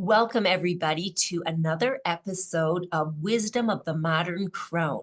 Welcome, everybody, to another episode of Wisdom of the Modern Crone.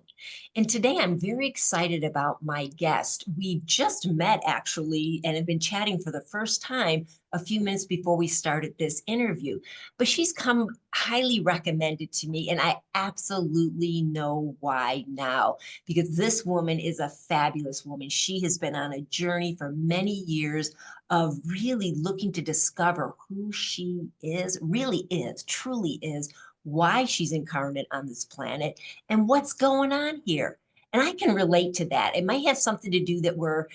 And today I'm very excited about my guest. We just met, actually, and have been chatting for the first time a few minutes before we started this interview. But she's come highly recommended to me, and I absolutely know why now, because this woman is a fabulous woman. She has been on a journey for many years of really looking to discover who she is, really is, truly is, why she's incarnate on this planet, and what's going on here. And I can relate to that. It might have something to do that we're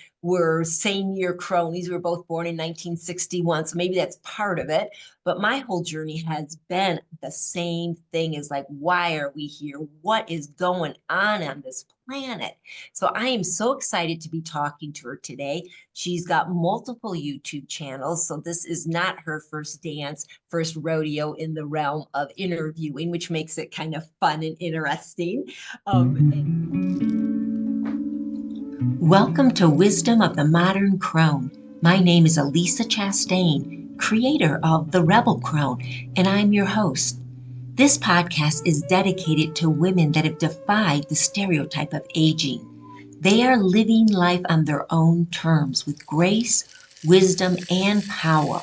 same year cronies. We were both born in 1961, so maybe that's part of it. But my whole journey has been the same thing: is like, why are we here? What is going on this planet? So I am so excited to be talking to her today. She's got multiple YouTube channels, so this is not her first rodeo in the realm of interviewing, which makes it kind of fun and interesting. Welcome to Wisdom of the Modern Crone. My name is Elisa Chastain, creator of The Rebel Crone, and I'm your host. This podcast is dedicated to women that have defied the stereotype of aging. They are living life on their own terms with grace, wisdom, and power.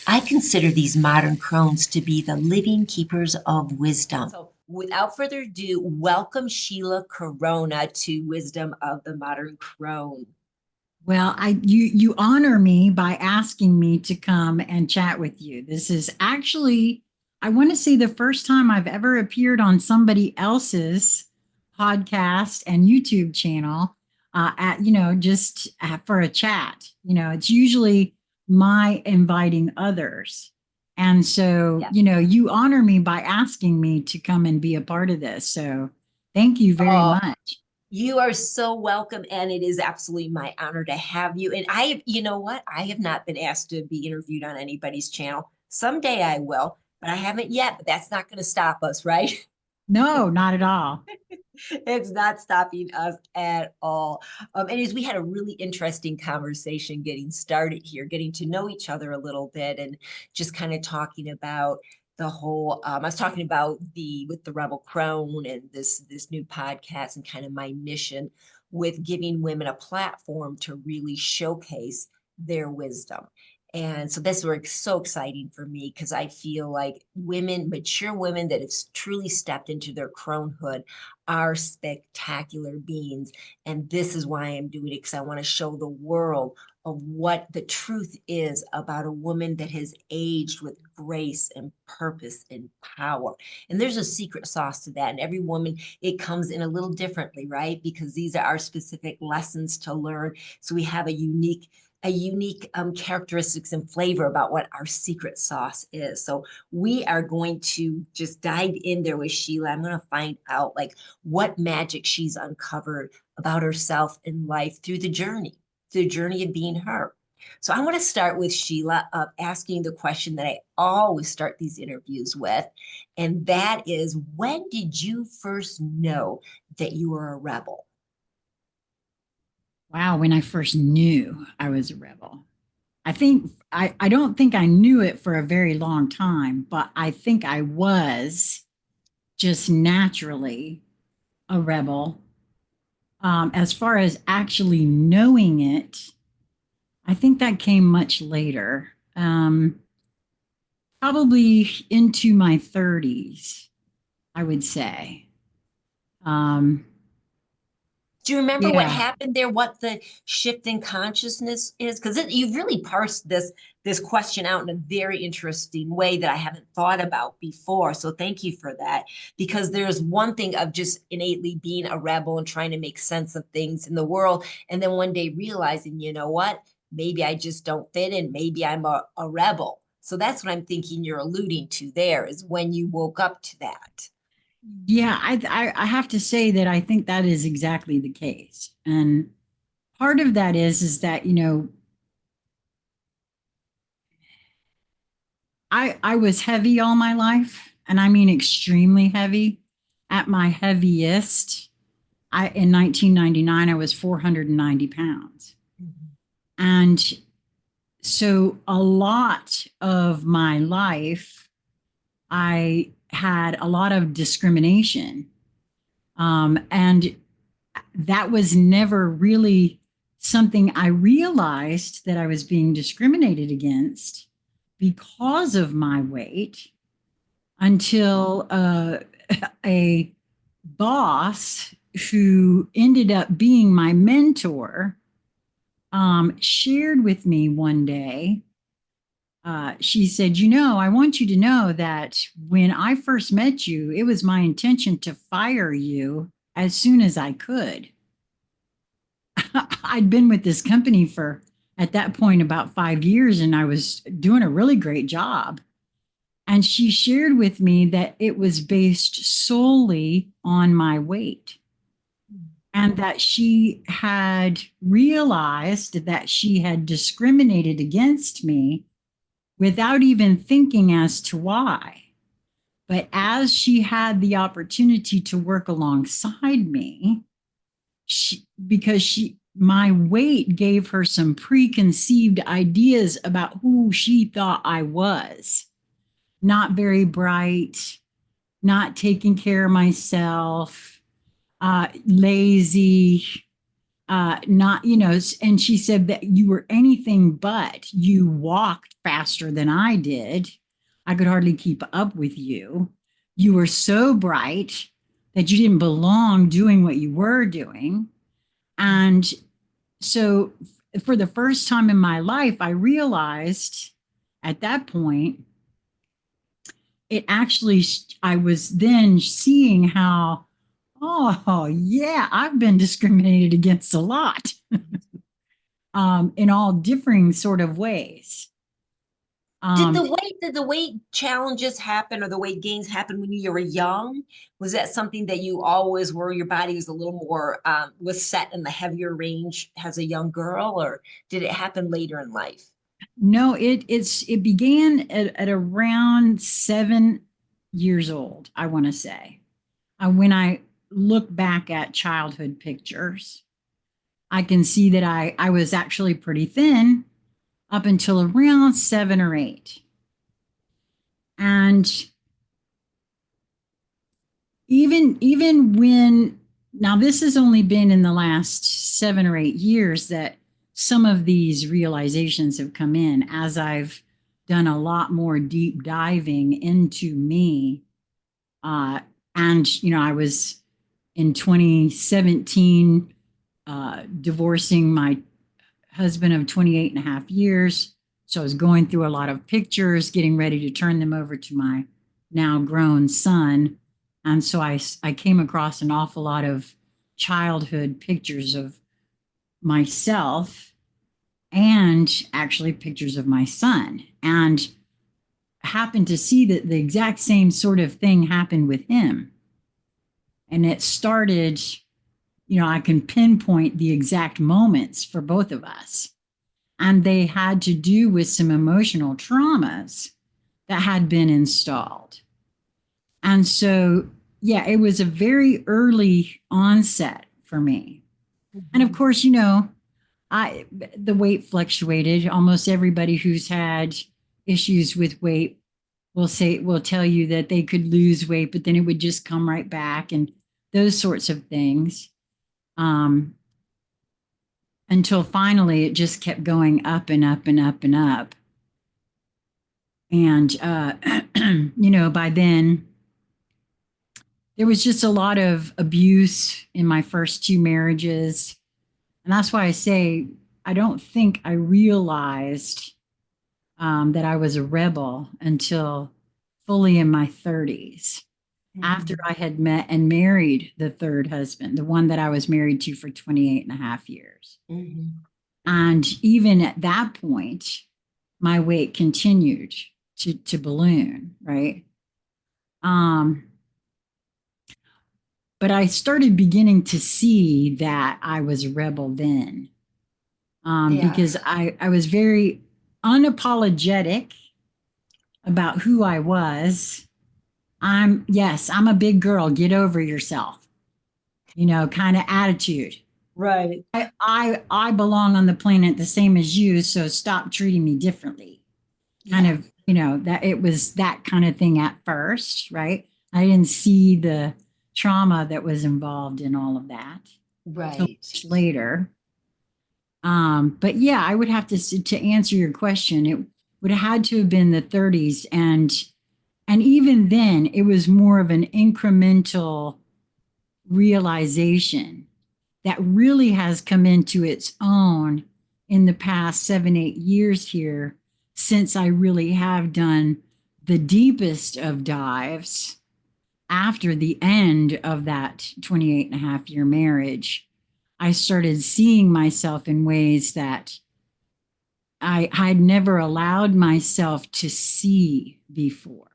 I consider these modern crones to be the living keepers of wisdom. So, without further ado, welcome Sheila Corona to Wisdom of the Modern Crone. Well, you honor me by asking me to come and chat with you. This is actually, I want to say, the first time I've ever appeared on somebody else's podcast and YouTube channel just for a chat. It's usually my inviting others. And so, you honor me by asking me to come and be a part of this. So thank you very much. You are so welcome, and it is absolutely my honor to have you. And you know what? I have not been asked to be interviewed on anybody's channel. Someday I will, but I haven't yet. But that's not going to stop us, right? No, not at all. It's not stopping us at all. And as we had a really interesting conversation getting started here, getting to know each other a little bit, and just kind of talking about the whole. I was talking about with the Rebel Crone and this new podcast, and kind of my mission with giving women a platform to really showcase their wisdom. And so this was so exciting for me, because I feel like women, mature women that have truly stepped into their cronehood, are spectacular beings. And this is why I'm doing it, because I want to show the world of what the truth is about a woman that has aged with grace and purpose and power. And there's a secret sauce to that. And every woman, it comes in a little differently, right? Because these are our specific lessons to learn. So we have a unique characteristics and flavor about what our secret sauce is. So we are going to just dive in there with Sheila. I'm going to find out like what magic she's uncovered about herself in life through the journey of being her. So I want to start with Sheila asking the question that I always start these interviews with, and that is, when did you first know that you were a rebel? Wow, when I first knew I was a rebel. I don't think I knew it for a very long time, but I think I was just naturally a rebel. As far as actually knowing it, I think that came much later, probably into my 30s, I would say. Do you remember what Yeah. happened there? What the shift in consciousness is? Because you've really parsed this question out in a very interesting way that I haven't thought about before. So thank you for that. Because there's one thing of just innately being a rebel and trying to make sense of things in the world, and then one day realizing, you know what? Maybe I just don't fit in. Maybe I'm a rebel. So that's what I'm thinking you're alluding to there, is when you woke up to that. Yeah, I have to say that I think that is exactly the case. And part of that is that, I was heavy all my life, and I mean extremely heavy. At my heaviest, in 1999, I was 490 pounds. Mhm. And so a lot of my life I had a lot of discrimination. And that was never really something I realized that I was being discriminated against because of my weight until a boss who ended up being my mentor shared with me one day. She said, "You know, I want you to know that when I first met you, it was my intention to fire you as soon as I could." I'd been with this company for, at that point, about 5 years, and I was doing a really great job. And she shared with me that it was based solely on my weight, and that she had realized that she had discriminated against me without even thinking as to why. But as she had the opportunity to work alongside me, because my weight gave her some preconceived ideas about who she thought I was. Not very bright, not taking care of myself, lazy, not, and she said that you were anything but. You walked faster than I did. I could hardly keep up with you. You were so bright that you didn't belong doing what you were doing. And so, for the first time in my life, I realized at that point, it actually, I was then seeing how, oh, yeah, I've been discriminated against a lot in all differing sort of ways. Did the weight challenges happen or the weight gains happen when you were young? Was that something that you always were, your body was a little more was set in the heavier range as a young girl, or did it happen later in life? No, it began at around 7 years old, I want to say. When I look back at childhood pictures, I can see that I was actually pretty thin up until around 7 or 8. And even when, now this has only been in the last 7 or 8 years that some of these realizations have come in, as I've done a lot more deep diving into me. And I was in 2017 divorcing my husband of 28 and a half years. So I was going through a lot of pictures, getting ready to turn them over to my now grown son. And so I came across an awful lot of childhood pictures of myself and actually pictures of my son, and happened to see that the exact same sort of thing happened with him. And it started, I can pinpoint the exact moments for both of us. And they had to do with some emotional traumas that had been installed. And so, yeah, it was a very early onset for me. And of course, the weight fluctuated. Almost everybody who's had issues with weight will tell you that they could lose weight, but then it would just come right back, and those sorts of things. Until finally it just kept going up and up and up and up. And, by then, there was just a lot of abuse in my first 2 marriages. And that's why I say I don't think I realized that I was a rebel until fully in my 30s, after I had met and married the third husband, the one that I was married to for 28 and a half years. And even at that point, my weight continued to balloon, right? But I started beginning to see that I was a rebel then, because I was very unapologetic about who I was. I'm a big girl, get over yourself, kind of attitude. Right. I belong on the planet the same as you, so stop treating me differently. Kind of you know, that it was that kind of thing at first, right? I didn't see the trauma that was involved in all of that till Right. much later. But yeah, I would have to answer your question. It would have had to have been the 30s, and even then, it was more of an incremental realization that really has come into its own in the past 7, 8 years here, since I really have done the deepest of dives after the end of that 28.5 year marriage. I started seeing myself in ways that I'd never allowed myself to see before.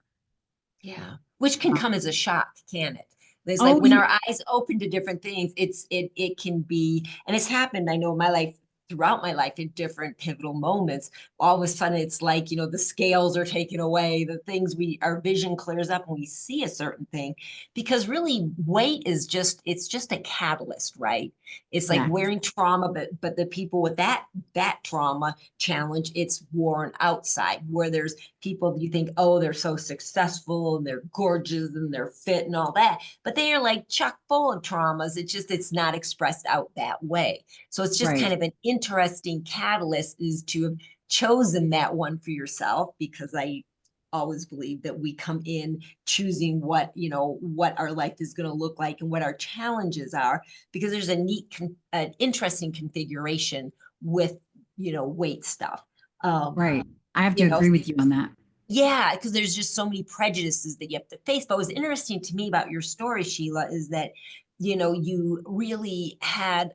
Yeah. Which can come as a shock, can it? It's like Oh, when our eyes open to different things, it can be, and it's happened, I know in my life, throughout my life in different pivotal moments. All of a sudden it's like, the scales are taken away, the things our vision clears up and we see a certain thing. Because really weight is it's just a catalyst, right? It's like exactly. wearing trauma, but the people with that trauma challenge, it's worn outside, where there's people you think, oh, they're so successful and they're gorgeous and they're fit and all that, but they are like chock full of traumas. It's not expressed out that way. So it's just kind Right, of an interesting catalyst is to have chosen that one for yourself, because I always believe that we come in choosing what our life is going to look like and what our challenges are, because there's an interesting configuration with weight stuff. um right. I have to you know agree with you on that. yeah, because there's just so many prejudices that you have to face. But what was interesting to me about your story, Sheila, is that you really had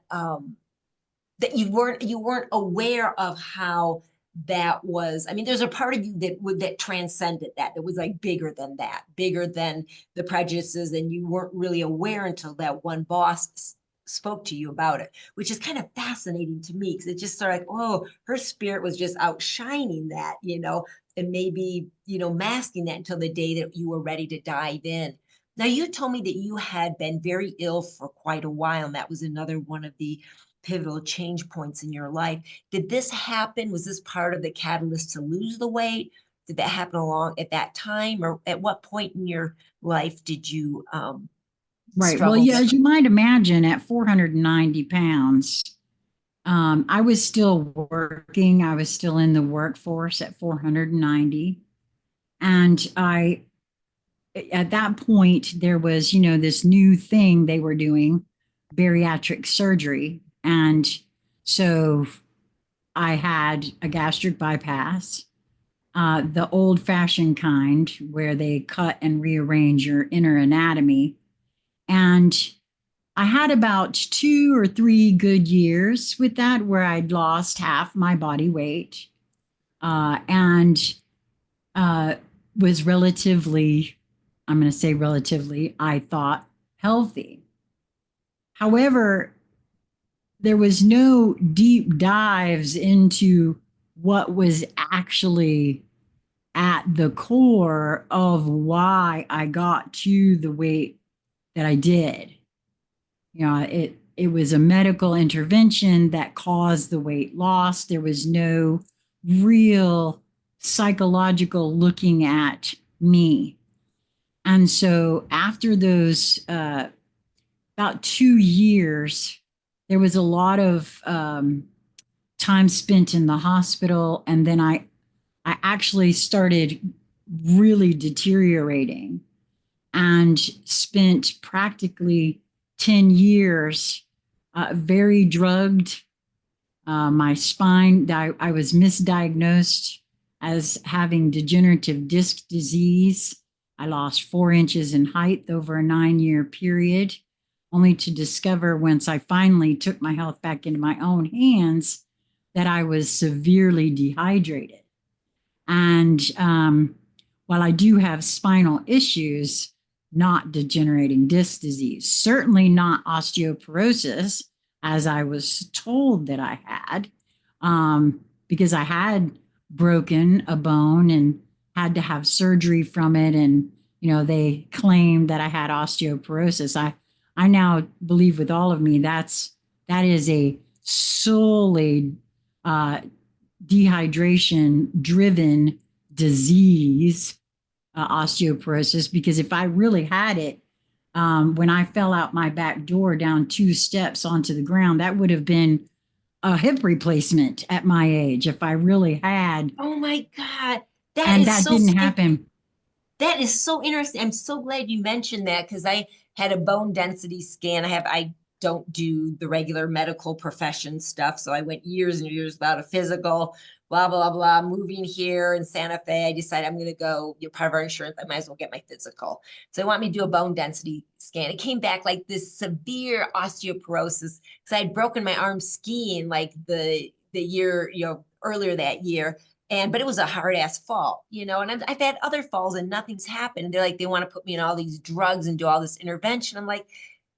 that you weren't aware of how that was. I mean, there's a part of you that transcended that was like bigger than that, bigger than the prejudices, and you weren't really aware until that one boss spoke to you about it, which is kind of fascinating to me, because it just sort of like, oh, her spirit was just outshining that, and maybe masking that until the day that you were ready to dive in. Now, you told me that you had been very ill for quite a while, and that was another one of the pivotal change points in your life. Did this happen? Was this part of the catalyst to lose the weight? Did that happen along at that time, or at what point in your life did you Right. Well, struggle yeah, with? as you might imagine, at 490 pounds, I was still working. I was still in the workforce at 490. And at that point, there was, this new thing they were doing, bariatric surgery. And so I had a gastric bypass, the old fashioned kind where they cut and rearrange your inner anatomy. And I had about 2 or 3 good years with that where I'd lost half my body weight, and uh, was relatively, I'm going to say relatively, I thought healthy. However, there was no deep dives into what was actually at the core of why I got to the weight that I did. It was a medical intervention that caused the weight loss. There was no real psychological looking at me. And so after those about 2 years, there was a lot of time spent in the hospital, and then I actually started really deteriorating and spent practically 10 years very drugged. My spine, I was misdiagnosed as having degenerative disc disease. I lost 4 inches in height over a 9 year period, only to discover once I finally took my health back into my own hands that I was severely dehydrated. And while I do have spinal issues, not degenerating disc disease, certainly not osteoporosis, as I was told that I had, because I had broken a bone and had to have surgery from it. And, they claimed that I had osteoporosis. I now believe with all of me that is a solely uh, dehydration driven disease, osteoporosis, because if I really had it, when I fell out my back door down 2 steps onto the ground, that would have been a hip replacement at my age if I really had. Oh my God. That And is that so, didn't happen. that is so interesting. I'm so glad you mentioned that because I had a bone density scan. I don't do the regular medical profession stuff. So I went years and years without a physical, blah, blah, blah. Moving here in Santa Fe, I decided I'm going to go, you're part of our insurance. I might as well get my physical. So they want me to do a bone density scan. It came back like this severe osteoporosis because I had broken my arm skiing like the year, earlier that year. But it was a hard ass fall, and I've had other falls and nothing's happened. And they're like, they want to put me in all these drugs and do all this intervention. I'm like,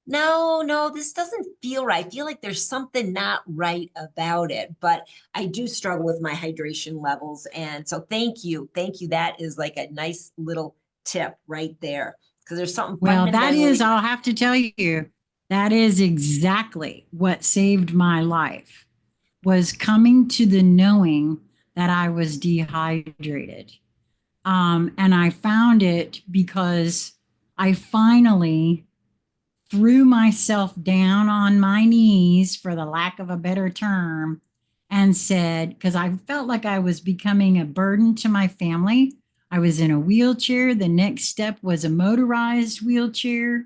no, no, this doesn't feel right. I feel like there's something not right about it. But I do struggle with my hydration levels. And so thank you. Thank you. That is like a nice little tip right there. Because there's something Well, that is, fundamentally. I'll have to tell you, that is exactly what saved my life, was coming to the knowing that I was dehydrated. And I found it because I finally threw myself down on my knees, for the lack of a better term, and said, because I felt like I was becoming a burden to my family. I was in a wheelchair. The next step was a motorized wheelchair.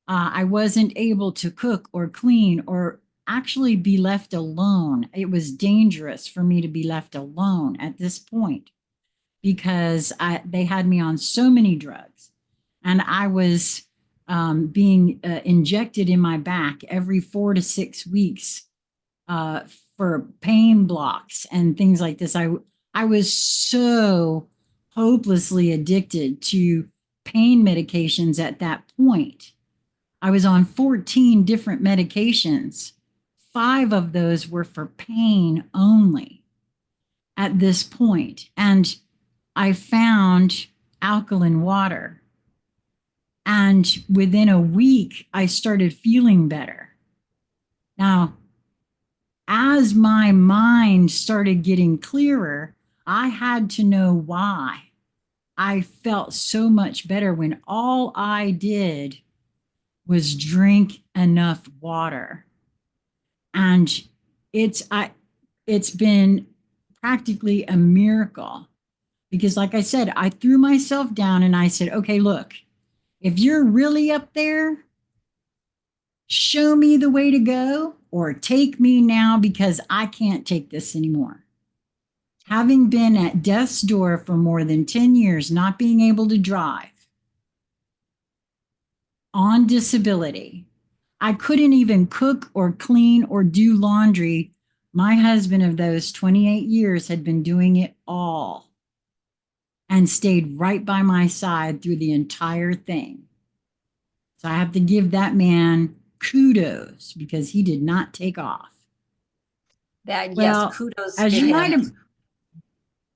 I wasn't able to cook or clean or actually be left alone. It was dangerous for me to be left alone at this point because they had me on so many drugs, and I was being injected in my back every 4 to 6 weeks uh, for pain blocks and things like this. I was so hopelessly addicted to pain medications at that point. I was on 14 different medications. 5 of those were for pain only at this point. And I found alkaline water. And within a week, I started feeling better. Now, as my mind started getting clearer, I had to know why I felt so much better when all I did was drink enough water. And it's been practically a miracle because, like I said, I threw myself down and I said, okay, look, if you're really up there, show me the way to go or take me now because I can't take this anymore. Having been at death's door for more than 10 years, not being able to drive, on disability, I couldn't even cook or clean or do laundry. My husband of those 28 years had been doing it all and stayed right by my side through the entire thing. So I have to give that man kudos because he did not take off. That, yes, Well, kudos as to you might him. have,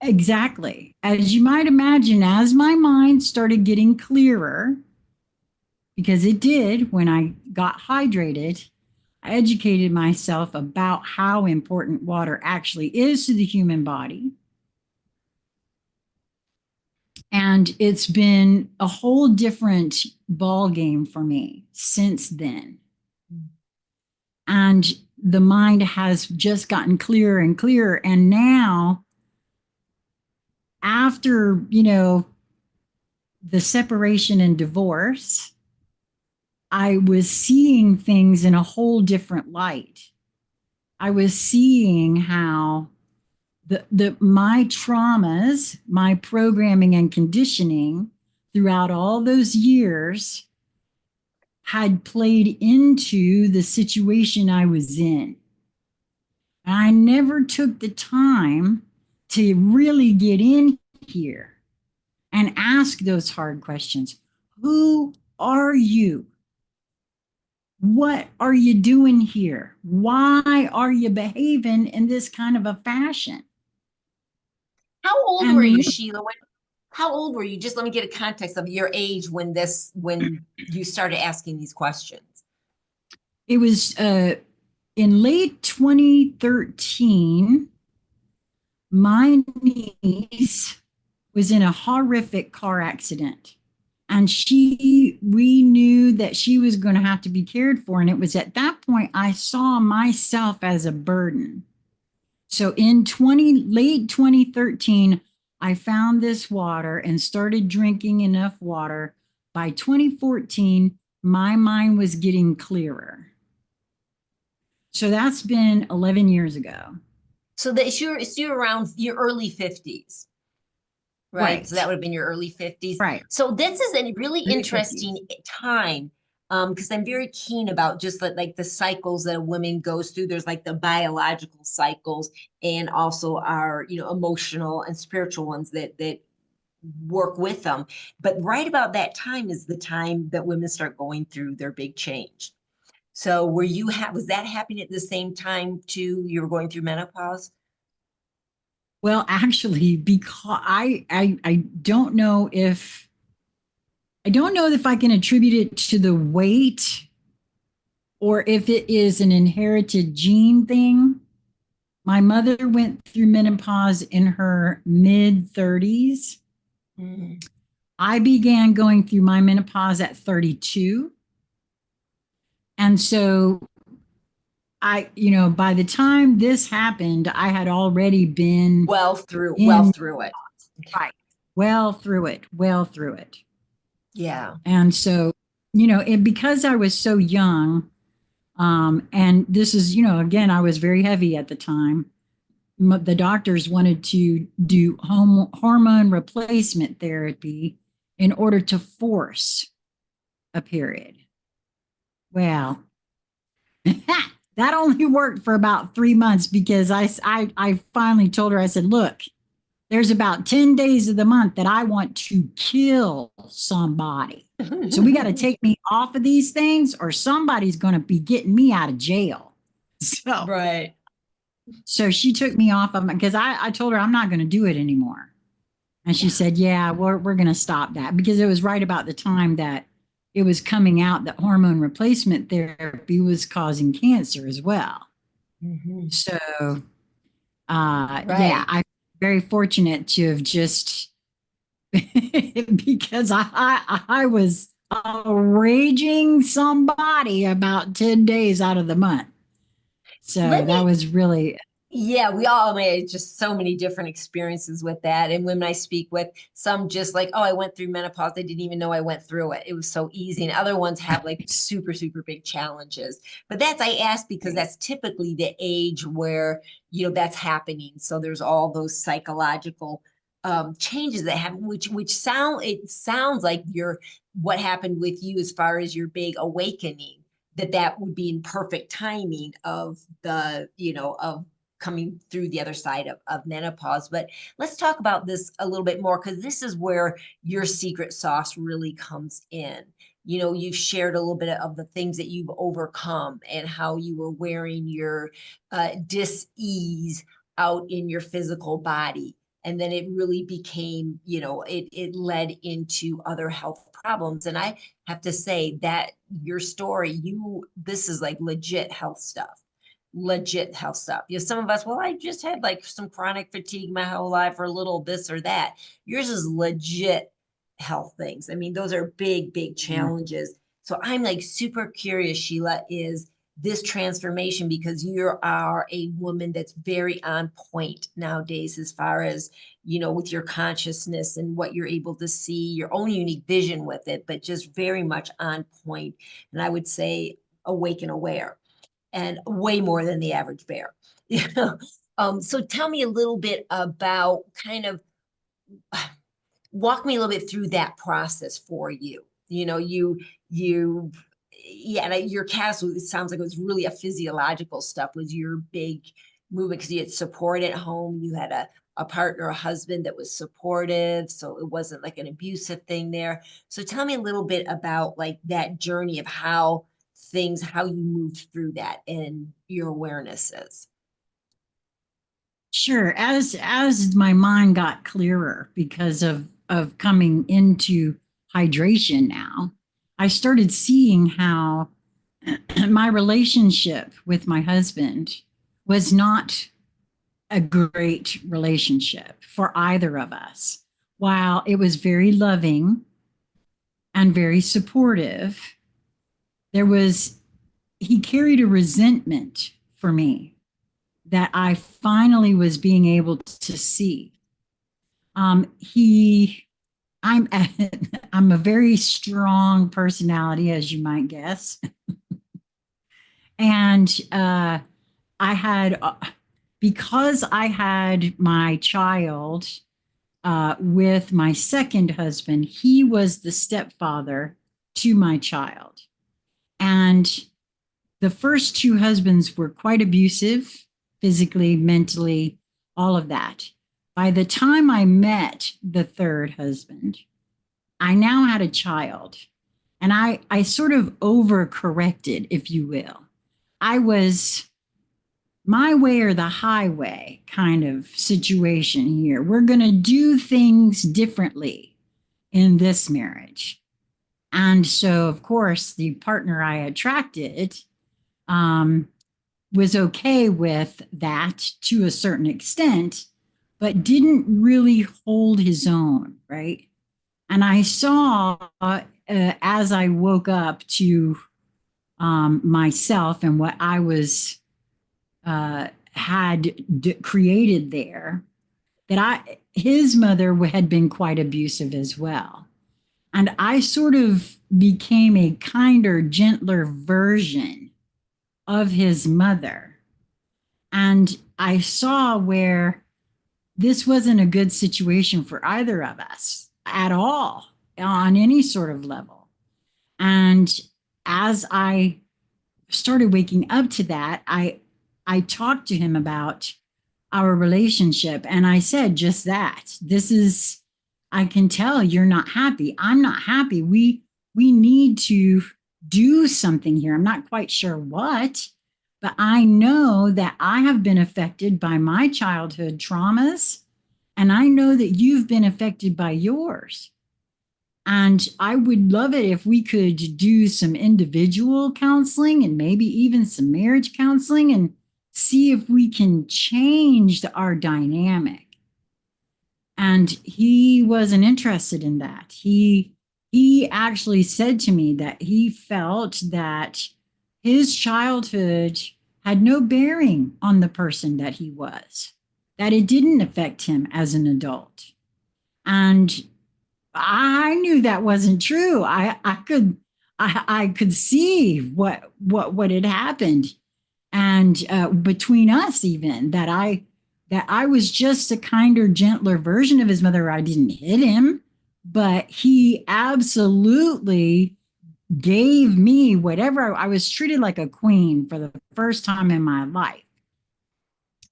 exactly, as you might imagine, as my mind started getting clearer, because it did when I got hydrated, I educated myself about how important water actually is to the human body. And it's been a whole different ball game for me since then. And the mind has just gotten clearer and clearer. And now, after, the separation and divorce, I was seeing things in a whole different light. I was seeing how my traumas, my programming and conditioning throughout all those years had played into the situation I was in. I never took the time to really get in here and ask those hard questions. Who are you? What are you doing here? Why are you behaving in this kind of a fashion? How old were you, And Sheila? How old were you? Just let me get a context of your age when you started asking these questions. it was in late 2013, my niece was in a horrific car accident. And we knew that she was going to have to be cared for. And it was at that point I saw myself as a burden. So in late 2013, I found this water and started drinking enough water. By 2014, my mind was getting clearer. So that's been 11 years ago. So that you're around your early 50s. Right. So that Right. would have been your early 50s. Right. So this is a really Early interesting 50s. time, because I'm very keen about just like the cycles that a woman goes through. There's like the biological cycles and also our, emotional and spiritual ones that work with them. But right about that time is the time that women start going through their big change. So was that happening at the same time too? You were going through menopause? Well, actually, because I don't know if I can attribute it to the weight or if it is an inherited gene thing. My mother went through menopause in her mid 30s. Mm. I began going through my menopause at 32. And so by the time this happened, I had already been Well in through it. right, well through it, well through it. Yeah. And so, because I was so young, and this is, again, I was very heavy at the time. The doctors wanted to do hormone replacement therapy in order to force a period. Well, that only worked for about 3 months because I finally told her, I said, look, there's about 10 days of the month that I want to kill somebody. So we got to take me off of these things or somebody's going to be getting me out of jail. So, Right. so she took me off of them because I told her I'm not going to do it anymore. And she Yeah. said, yeah, we're going to stop that because it was right about the time that it was coming out that hormone replacement therapy was causing cancer as well. Mm-hmm. So, yeah, Right. I'm very fortunate to have just because I was raging somebody about 10 days out of the month. So Let that me, was really yeah, we all made just so many different experiences with that. And women I speak with, some just like, oh, I went through menopause. They didn't even know I went through it. It was so easy. And other ones have like super, super big challenges. But I asked because that's typically the age where, that's happening. So there's all those psychological changes that happen, it sounds like what happened with you as far as your big awakening, that would be in perfect timing of of coming through the other side of menopause. But let's talk about this a little bit more because this is where your secret sauce really comes in. You've shared a little bit of the things that you've overcome and how you were wearing your dis-ease out in your physical body. And then it really became, it led into other health problems. And I have to say that your story, this is like legit health stuff. Some of us, well, I just had like some chronic fatigue my whole life or a little this or that. Yours is legit health things. I mean, those are big, big challenges. So I'm like super curious, Sheila, is this transformation because you are a woman that's very on point nowadays as far as, with your consciousness and what you're able to see, your own unique vision with it, but just very much on point. And I would say awake and aware and way more than the average bear. So tell me a little bit about kind of walk me a little bit through that process for you. You, yeah, and your cast, it sounds like it was really a physiological stuff was your big movement because you had support at home. You had a partner, a husband that was supportive. So it wasn't like an abusive thing there. So tell me a little bit about like that journey of how you moved through that and your awarenesses. sure. As my mind got clearer because of coming into hydration now, I started seeing how my relationship with my husband was not a great relationship for either of us. while it was very loving and very supportive, there was, he carried a resentment for me that I finally was being able to see. He, I'm, I'm a very strong personality, as you might guess, and I had, because I had my child with my second husband, he was the stepfather to my child, and the first two husbands were quite abusive, physically, mentally, all of that. By the time I met the third husband, I now had a child, and I sort of overcorrected, if you will. I was my way or the highway kind of situation here. We're going to do things differently in this marriage. And so, of course, the partner I attracted um, was okay with that to a certain extent, but didn't really hold his own, right? And I saw as I woke up to myself and what I was had created there, that his mother had been quite abusive as well. And I sort of became a kinder, gentler version of his mother. And I saw where this wasn't a good situation for either of us at all on any sort of level. And as I started waking up to that, I talked to him about our relationship, and I said just that. This is, I can tell you're not happy. I'm not happy. We need to do something here. I'm not quite sure what, but I know that I have been affected by my childhood traumas, and I know that you've been affected by yours. And I would love it if we could do some individual counseling and maybe even some marriage counseling and see if we can change our dynamic. And he wasn't interested in that. He actually said to me that he felt that his childhood had no bearing on the person that he was, that it didn't affect him as an adult. And I knew that wasn't true. I could see what had happened, and between us, even that I was just a kinder, gentler version of his mother. I didn't hit him, but he absolutely gave me whatever. I was treated like a queen for the first time in my life.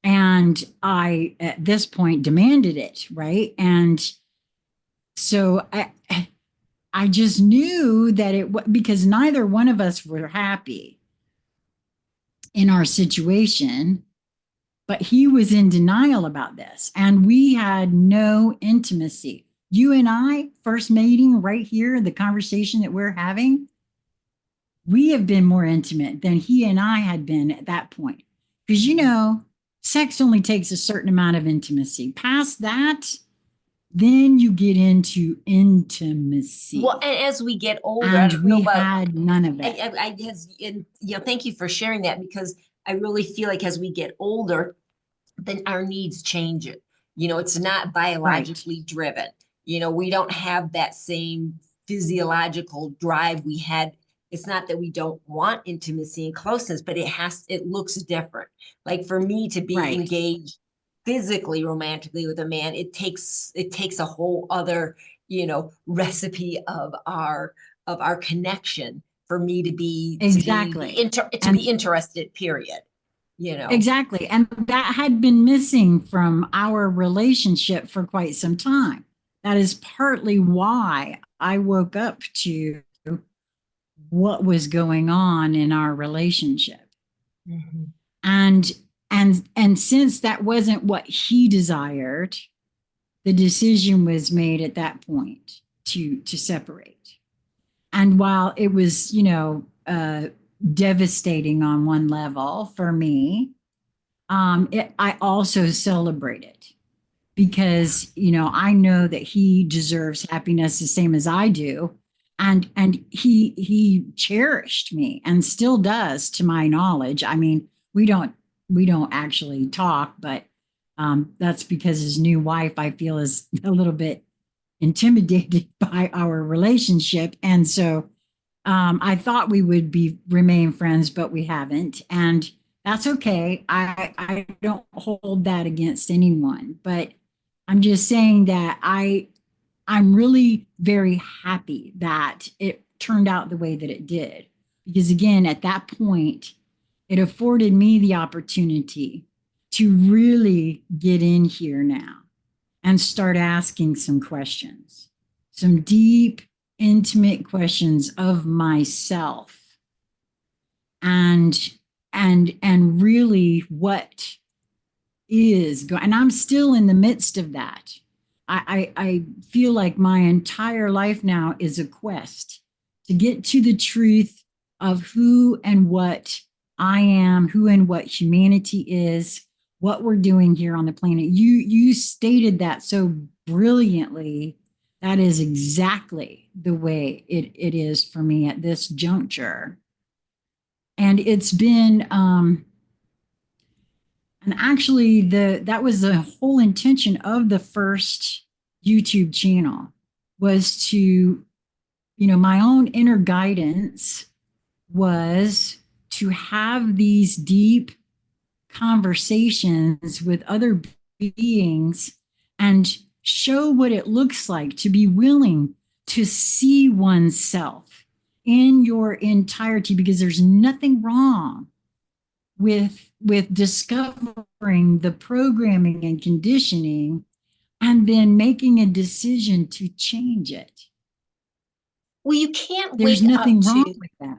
And I, at this point, demanded it, right? And so I just knew that because neither one of us were happy in our situation, but he was in denial about this. And we had no intimacy. You and I, first meeting right here, the conversation that we're having, we have been more intimate than he and I had been at that point. Because, sex only takes a certain amount of intimacy. Past that, then you get into intimacy. Well, and as we get older, and we had none of it. Thank you for sharing that, because I really feel like as we get older, then our needs change it. It's not biologically driven. We don't have that same physiological drive we had. It's not that we don't want intimacy and closeness, but it looks different. Like for me to be engaged physically, romantically with a man, it takes a whole other, recipe of our connection for me to be exactly to be interested, period. Exactly. And that had been missing from our relationship for quite some time. That is partly why I woke up to what was going on in our relationship. Mm-hmm. And since that wasn't what he desired, the decision was made at that point to separate. And while it was, devastating on one level for me, I also celebrated, because, I know that he deserves happiness the same as I do. And he cherished me and still does, to my knowledge. I mean, we don't actually talk, but that's because his new wife, I feel, is a little bit intimidated by our relationship. And so I thought we would remain friends, but we haven't. And that's okay. I don't hold that against anyone, but I'm just saying that I'm really very happy that it turned out the way that it did. Because again, at that point, it afforded me the opportunity to really get in here now and start asking some questions, some deep, intimate questions of myself, and and really what is going. And I'm still in the midst of that. I feel like my entire life now is a quest to get to the truth of who and what I am, who and what humanity is, what we're doing here on the planet. You stated that so brilliantly. That is exactly the way it is for me at this juncture. And it's been and actually that was the whole intention of the first YouTube channel, was to, my own inner guidance was to have these deep conversations with other beings and show what it looks like to be willing to see oneself in your entirety, because there's nothing wrong with discovering the programming and conditioning and then making a decision to change it. Well, you can't There's wake up nothing wrong to with that.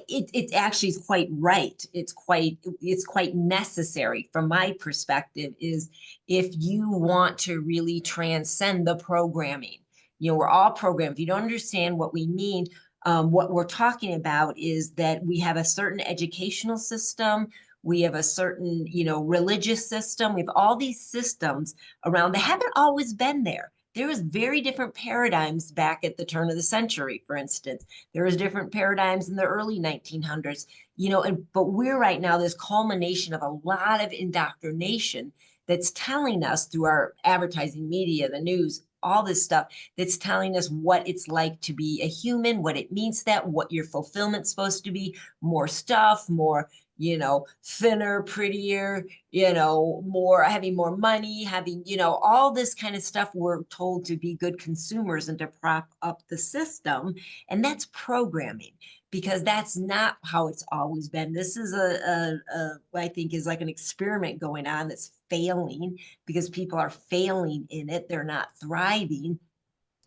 it actually is quite right. It's quite necessary from my perspective, is if you want to really transcend the programming. We're all programmed. If you don't understand what we mean, what we're talking about is that we have a certain educational system, we have a certain, religious system, we have all these systems around that haven't always been there. There was very different paradigms back at the turn of the century, for instance. There was different paradigms in the early 1900s, but we're right now this culmination of a lot of indoctrination that's telling us through our advertising media, the news, all this stuff, that's telling us what it's like to be a human, what it means, that what your fulfillment's supposed to be, more stuff, more, thinner, prettier, more, having more money, having, all this kind of stuff. We're told to be good consumers and to prop up the system. And that's programming, because that's not how it's always been. This is what I think is like an experiment going on that's failing, because people are failing in it. They're not thriving.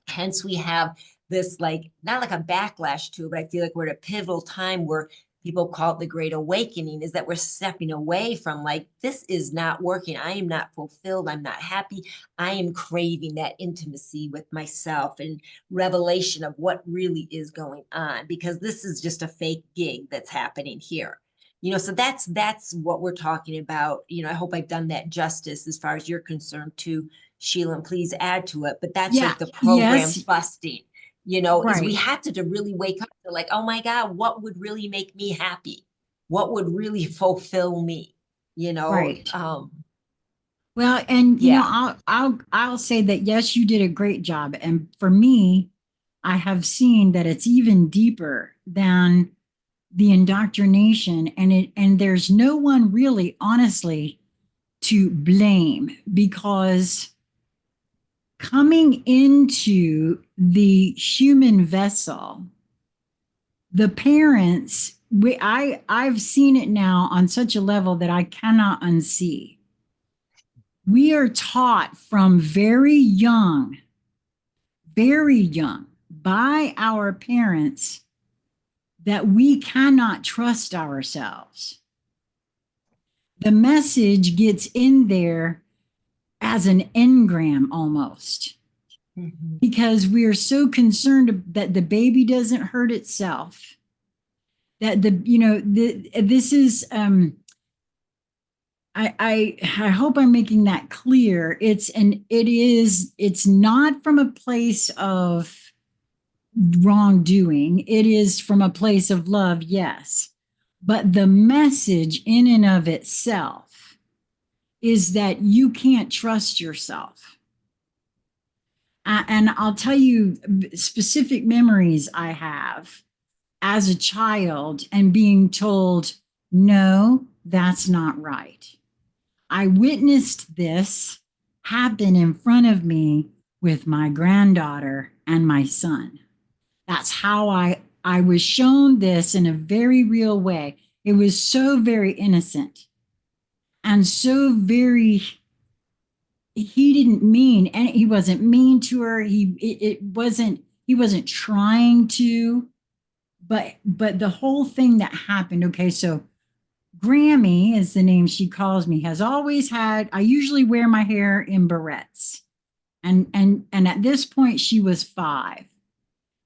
Hence, we have this, like, not like a backlash to it, but I feel like we're at a pivotal time where people call it the Great Awakening, is that we're stepping away from, like, this is not working. I am not fulfilled. I'm not happy. I am craving that intimacy with myself and revelation of what really is going on, because this is just a fake gig that's happening here. So that's what we're talking about. I hope I've done that justice as far as you're concerned too, Sheila, and please add to it. But that's Yeah. like the program Yes. busting, is we Right. have to really wake up to, like, oh my God, what would really make me happy? What would really fulfill me? You know, Right. um, Well, and yeah. I'll say that yes, you did a great job. And for me, I have seen that it's even deeper than the indoctrination, and there's no one really, honestly, to blame, because coming into the human vessel, the parents, I've seen it now on such a level that I cannot unsee. We are taught from very young by our parents that we cannot trust ourselves. The message gets in there as an engram almost, Mhm. because we are so concerned that the baby doesn't hurt itself, that this is I hope I'm making that clear. It's not from a place of wrongdoing. It is from a place of love, yes. But the message in and of itself is that you can't trust yourself. And I'll tell you specific memories I have as a child and being told, no, that's not right. I witnessed this happen in front of me with my granddaughter and my son. That's how I was shown this in a very real way. It was so very innocent and so very, he didn't mean, and he wasn't mean to her. He wasn't trying to, but the whole thing that happened. Okay, so Grammy is the name she calls me, has always had, I usually wear my hair in barrettes. And at this point she was 5.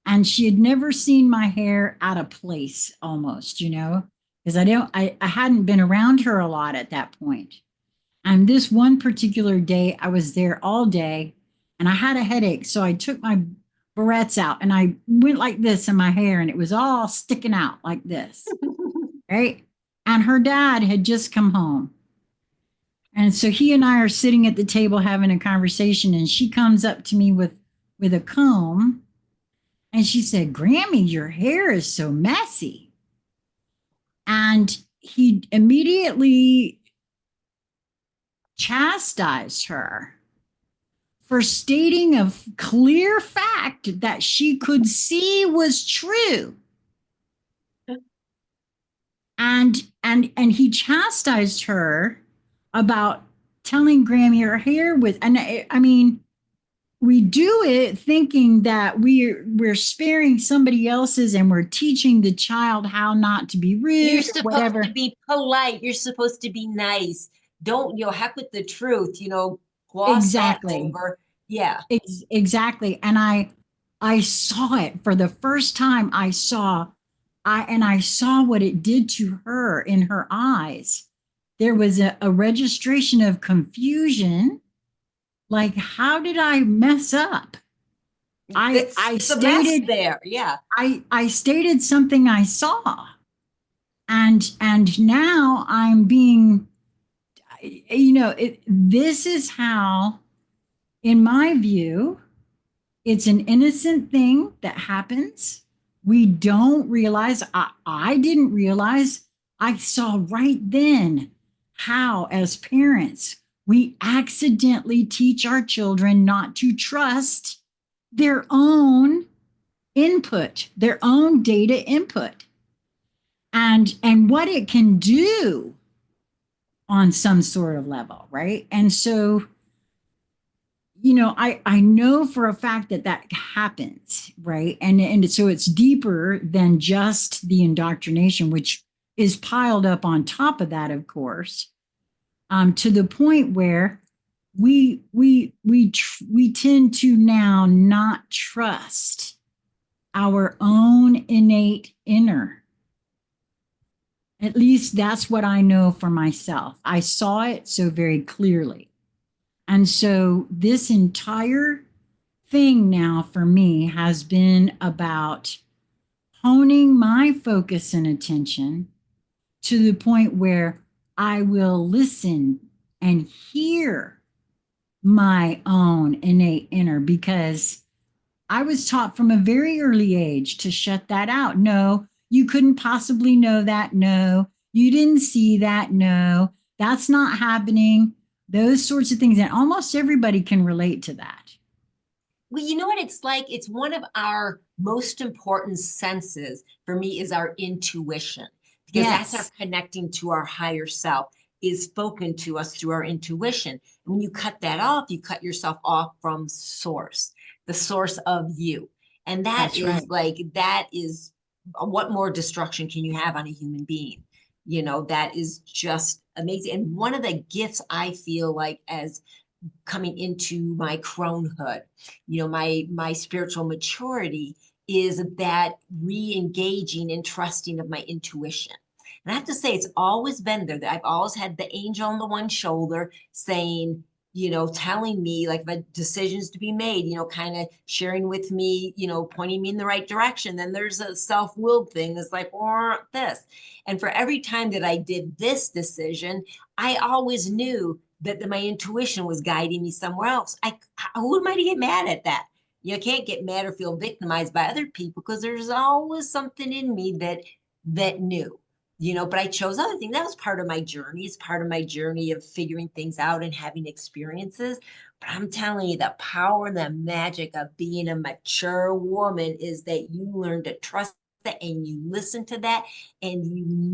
And she had never seen my hair out of place almost, because I hadn't been around her a lot at that point. And this one particular day, I was there all day and I had a headache. So I took my barrettes out and I went like this in my hair and it was all sticking out like this. Right. And her dad had just come home. And so he and I are sitting at the table having a conversation and she comes up to me with a comb and she said, Grammy, your hair is so messy. And he immediately chastised her for stating a clear fact that she could see was true. And he chastised her about telling Grammy her hair was, and I mean, we do it thinking that we're sparing somebody else's and we're teaching the child how not to be rude. You're supposed whatever. to be polite. You're supposed to be nice. Don't, heck with the truth, gloss Exactly. that over. Yeah. Exactly. And I saw it for the first time. I saw what it did to her in her eyes. There was a registration of confusion. Like, how did I mess up? I stated there. Yeah. I stated something I saw. And now I'm being, this is how, in my view, it's an innocent thing that happens. We don't realize, I didn't realize, I saw right then how, as parents, we accidentally teach our children not to trust their own input, their own data input, and what it can do on some sort of level, right? And so, I know for a fact that happens, right? And so it's deeper than just the indoctrination, which is piled up on top of that, of course, to the point where we tend to now not trust our own innate inner. At least that's what I know for myself. I saw it so very clearly. And so this entire thing now for me has been about honing my focus and attention to the point where I will listen and hear my own innate inner, because I was taught from a very early age to shut that out. No, you couldn't possibly know that. No, you didn't see that. No, that's not happening. Those sorts of things. And almost everybody can relate to that. Well, you know what it's like? It's one of our most important senses for me is our intuition, because that's our connecting to our higher self is spoken to us through our intuition. And when you cut that off, you cut yourself off from source, the source of you. And that is right. Like, that is what more destruction can you have on a human being? That is just amazing. And one of the gifts I feel like as coming into my cronehood, my spiritual maturity, is that re-engaging and trusting of my intuition. And I have to say, it's always been there. That I've always had the angel on the one shoulder saying, telling me like the decisions to be made, kind of sharing with me, pointing me in the right direction. Then there's a self-willed thing that's like, or this. And for every time that I did this decision, I always knew that my intuition was guiding me somewhere else. Who am I to get mad at that? You can't get mad or feel victimized by other people because there's always something in me that knew, but I chose other things. That was part of my journey. It's part of my journey of figuring things out and having experiences. But I'm telling you, the power and the magic of being a mature woman is that you learn to trust that and you listen to that and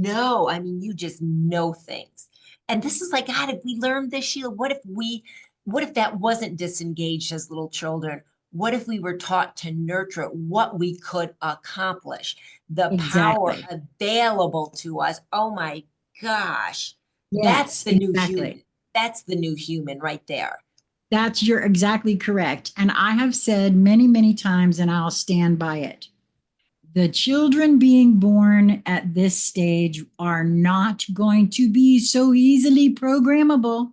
I mean, you just know things. And this is like, God, if we learned this, Sheila, what if that wasn't disengaged as little children? What if we were taught to nurture it, what we could accomplish, the power Exactly. available to us? Oh my gosh, that's Yes, the new exactly. human. That's the new human right there. You're exactly correct. And I have said many, many times, and I'll stand by it. The children being born at this stage are not going to be so easily programmable.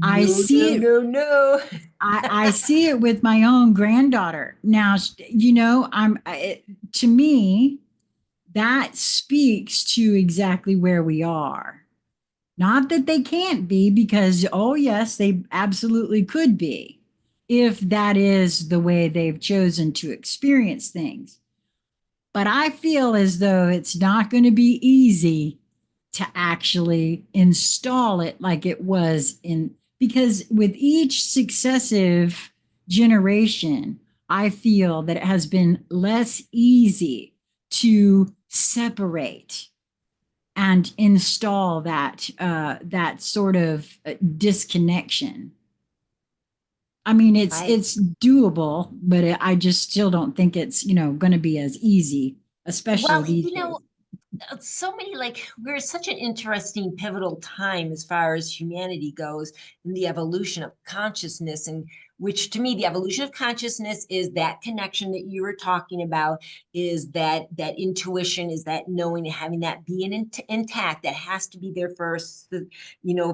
I No, see no, it. no, no. I see it with my own granddaughter. Now, to me, that speaks to exactly where we are. Not that they can't be, because, oh, yes, they absolutely could be if that is the way they've chosen to experience things. But I feel as though it's not going to be easy to actually install it like it was because with each successive generation, I feel that it has been less easy to separate and install that sort of disconnection. I mean, I it's doable, but I just still don't think it's going to be as easy, especially well, these days. so many like we're at such an interesting pivotal time as far as humanity goes in the evolution of consciousness, and which to me the evolution of consciousness is that connection that you were talking about, is that intuition, is that knowing and having that being intact that has to be there first,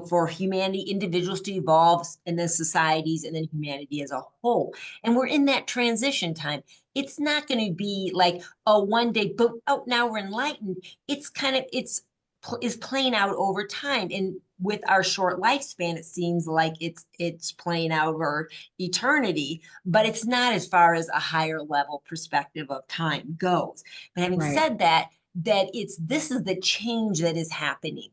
for humanity, individuals to evolve, and then societies, and then humanity as a whole. And we're in that transition time. It's not going to be like, oh, one day, but oh, now we're enlightened. It's kind of is playing out over time, and with our short lifespan, it seems like it's playing out over eternity, but it's not as far as a higher level perspective of time goes. But having Right. said that, this is the change that is happening.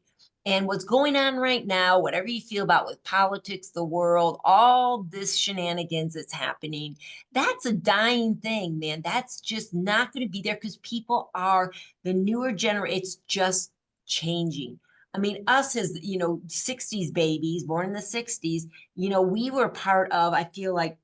And what's going on right now, whatever you feel about with politics, the world, all this shenanigans that's happening, that's a dying thing, man. That's just not going to be there because people are the newer generation. It's just changing. I mean, us as, 60s babies, born in the 60s, we were part of, I feel like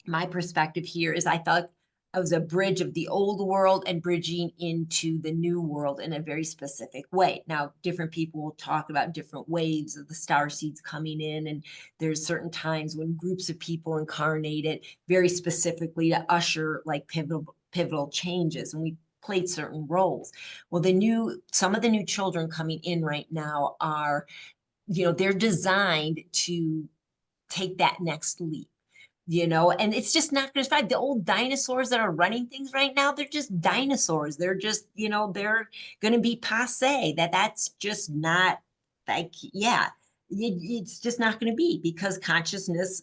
my perspective here is I thought I was a bridge of the old world and bridging into the new world in a very specific way. Now, different people will talk about different waves of the star seeds coming in, and there's certain times when groups of people incarnated very specifically to usher like pivotal changes, and we played certain roles. Well, some of the new children coming in right now are, they're designed to take that next leap, and it's just not going to survive. The old dinosaurs that are running things right now, they're just dinosaurs. They're just, they're going to be passe. That's just not like, yeah, it's just not going to be, because consciousness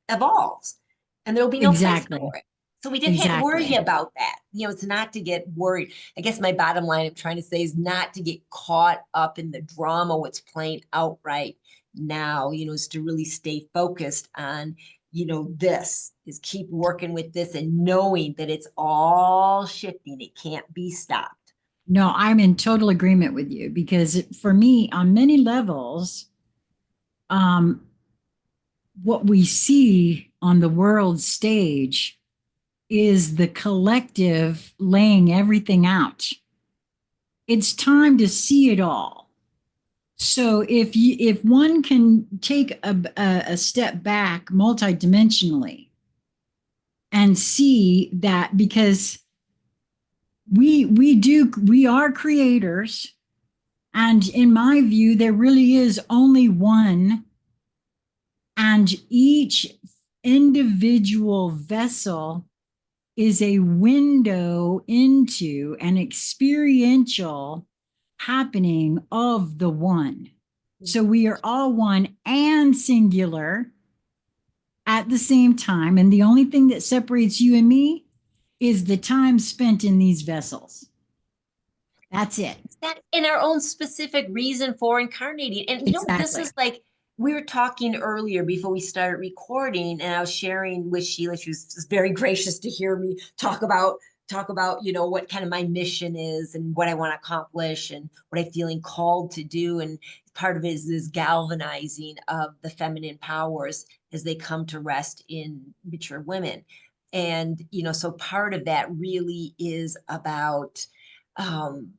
evolves and there'll be no place Exactly. for it. So we didn't have to worry Exactly. about that. It's not to get worried. I guess my bottom line I'm trying to say is not to get caught up in the drama, what's playing out right now, is to really stay focused on, this is keep working with this and knowing that it's all shifting. It can't be stopped. No, I'm in total agreement with you because for me, on many levels, um, what we see on the world stage is the collective laying everything out. It's time to see it all. So if one can take a step back multidimensionally and see that, because we are creators. And in my view, there really is only one, and each individual vessel is a window into an experiential happening of the one. So we are all one and singular at the same time. And the only thing that separates you and me is the time spent in these vessels. That's it. That in our own specific reason for incarnating. And you know, this Exactly. is like we were talking earlier before we started recording, and I was sharing with Sheila. She was very gracious to hear me talk about, you know, what kind of my mission is and what I want to accomplish and what I'm feeling called to do. And part of it is this galvanizing of the feminine powers as they come to rest in mature women. And, you know, so part of that really is about um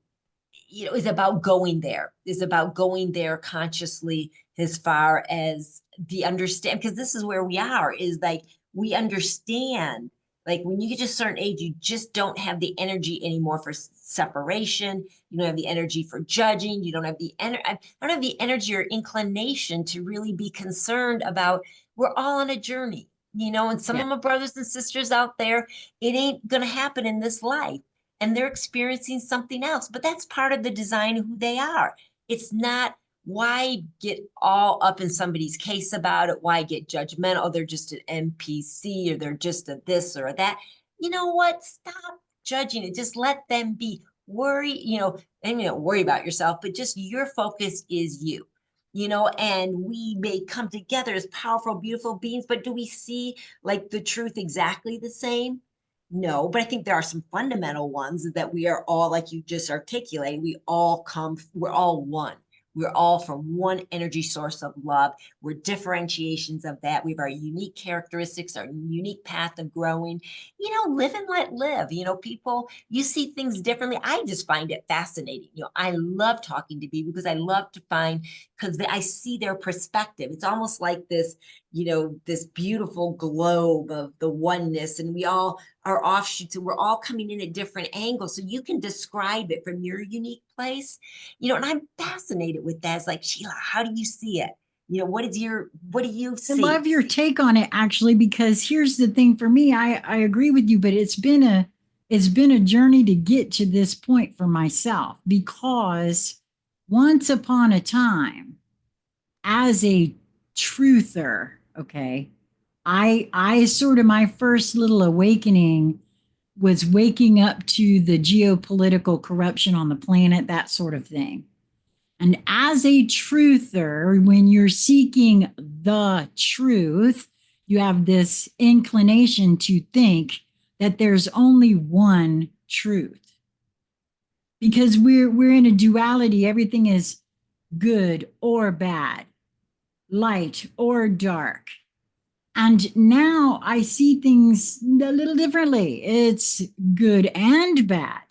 you know, is about going there, is about going there consciously as far as the understand, because this is where we are, is like we understand, like when you get to a certain age, you just don't have the energy anymore for separation. You don't have the energy for judging. You don't have the energy. I don't have the energy or inclination to really be concerned about, we're all on a journey, you know, and some Yeah. of my brothers and sisters out there, it ain't going to happen in this life and they're experiencing something else. But that's part of the design of who they are. It's not, why get all up in somebody's case about it? Why get judgmental? Oh, they're just an NPC or they're just a this or a that. You know what? Stop judging it. Just let them be. Worry, you know, and you know, worry about yourself, but just your focus is you. You know, and we may come together as powerful, beautiful beings, but do we see like the truth exactly the same? No, but I think there are some fundamental ones that we are all, like you just articulated, we're all one. We're all from one energy source of love. We're differentiations of that. We have our unique characteristics, our unique path of growing. You know, live and let live. You know, people, you see things differently. I just find it fascinating. You know, I love talking to people because I love to find, because I see their perspective. It's almost like this, you know, this beautiful globe of the oneness, and we all are offshoots and we're all coming in at different angles. So you can describe it from your unique place, you know, and I'm fascinated with that. It's like, Sheila, how do you see it? You know, what do you I see? love your take on it actually, because here's the thing for me, I agree with you, but it's been a journey to get to this point for myself, because once upon a time, as a truther, okay, I sort of, my first little awakening was waking up to the geopolitical corruption on the planet, that sort of thing. And as a truther, when you're seeking the truth, you have this inclination to think that there's only one truth. Because we're in a duality. Everything is good or bad, light or dark. And now I see things a little differently. It's good and bad.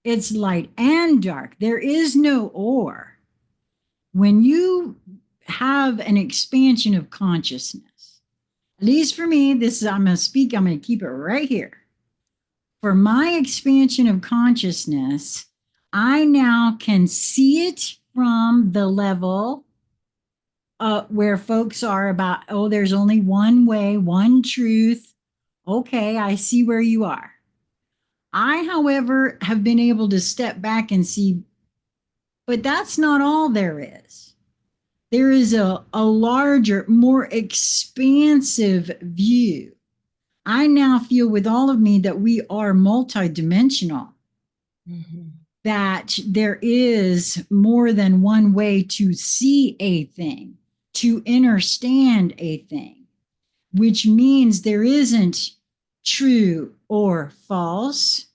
It's light and dark. There is no or. When you have an expansion of consciousness, at least for me, this is, I'm going to speak, I'm going to keep it right here. For my expansion of consciousness, I now can see it from the level where folks are about, oh, there's only one way, one truth. Okay, I see where you are. I, however, have been able to step back and see, but that's not all there is. There is a larger, more expansive view. I now feel with all of me that we are multidimensional, Mhm. that there is more than one way to see a thing, to understand a thing, which means there isn't true or false.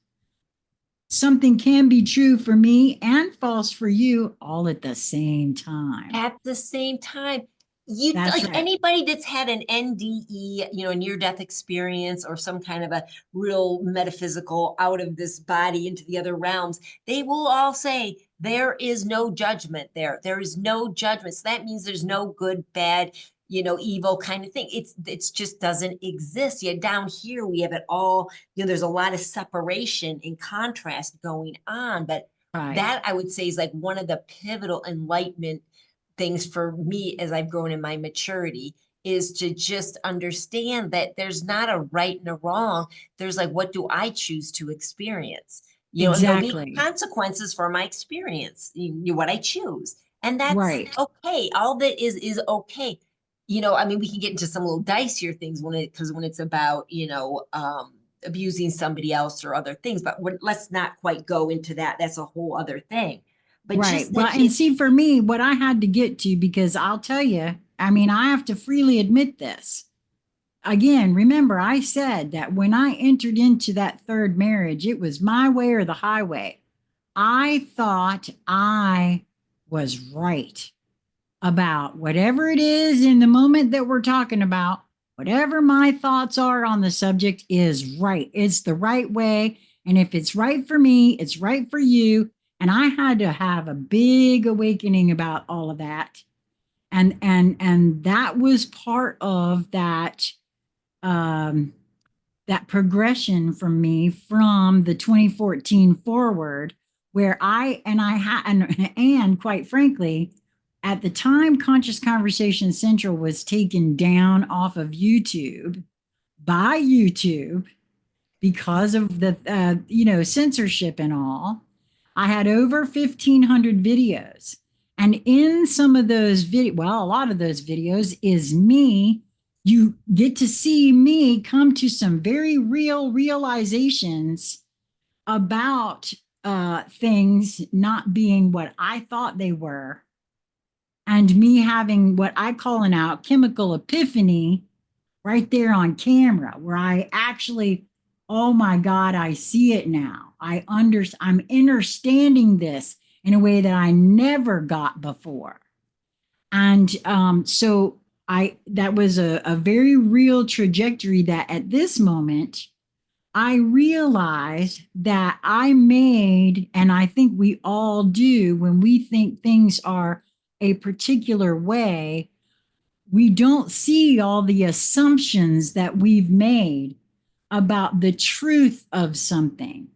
Something can be true for me and false for you all at the same time. At the same time, you That's like right. anybody that's had an NDE, you know, a near-death experience or some kind of a real metaphysical out of this body into the other realms, they will all say there is no judgment there. There is no judgment. So that means there's no good, bad. evil kind of thing. It's just doesn't exist. Yet down here we have it all, there's a lot of separation and contrast going on. But Right. that I would say is like one of the pivotal enlightenment things for me as I've grown in my maturity is to just understand that there's not a right and a wrong. There's like, what do I choose to experience? And there'll be Exactly. consequences for my experience, what I choose. And that's Right. okay. All that is okay. I mean, we can get into some little dicier things because when it's about, abusing somebody else or other things, but let's not quite go into that. That's a whole other thing. But Right. just Well, that and you, see, for me, what I had to get to, because I'll tell you, I mean, I have to freely admit this. Again, remember, I said that when I entered into that third marriage, it was my way or the highway. I thought I was right about whatever it is in the moment that we're talking about. Whatever my thoughts are on the subject is right. It's the right way. And if it's right for me, it's right for you. And I had to have a big awakening about all of that. And that was part of um, that progression from me from the 2014 forward, where I had, and quite frankly, at the time Conscious Conversation Central was taken down off of YouTube by YouTube because of the censorship and all. I had over 1,500 videos, and in some of those a lot of those videos is me. You get to see me come to some very real realizations about things not being what I thought they were, and me having what I call an alchemical epiphany right there on camera, where I actually, oh my God, I see it now. I'm understanding this in a way that I never got before. And so that was a very real trajectory that at this moment, I realized that I made, and I think we all do when we think things are a particular way, we don't see all the assumptions that we've made about the truth of something.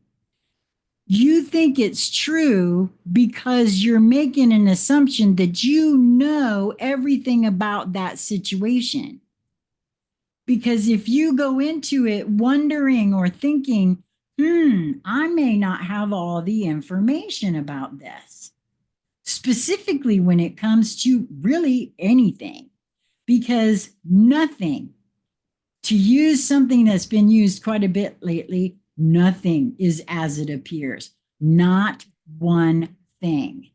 You think it's true because you're making an assumption that you know everything about that situation. Because if you go into it wondering or thinking, I may not have all the information about this, specifically when it comes to really anything, because nothing, to use something that's been used quite a bit lately, nothing is as it appears. Not one thing.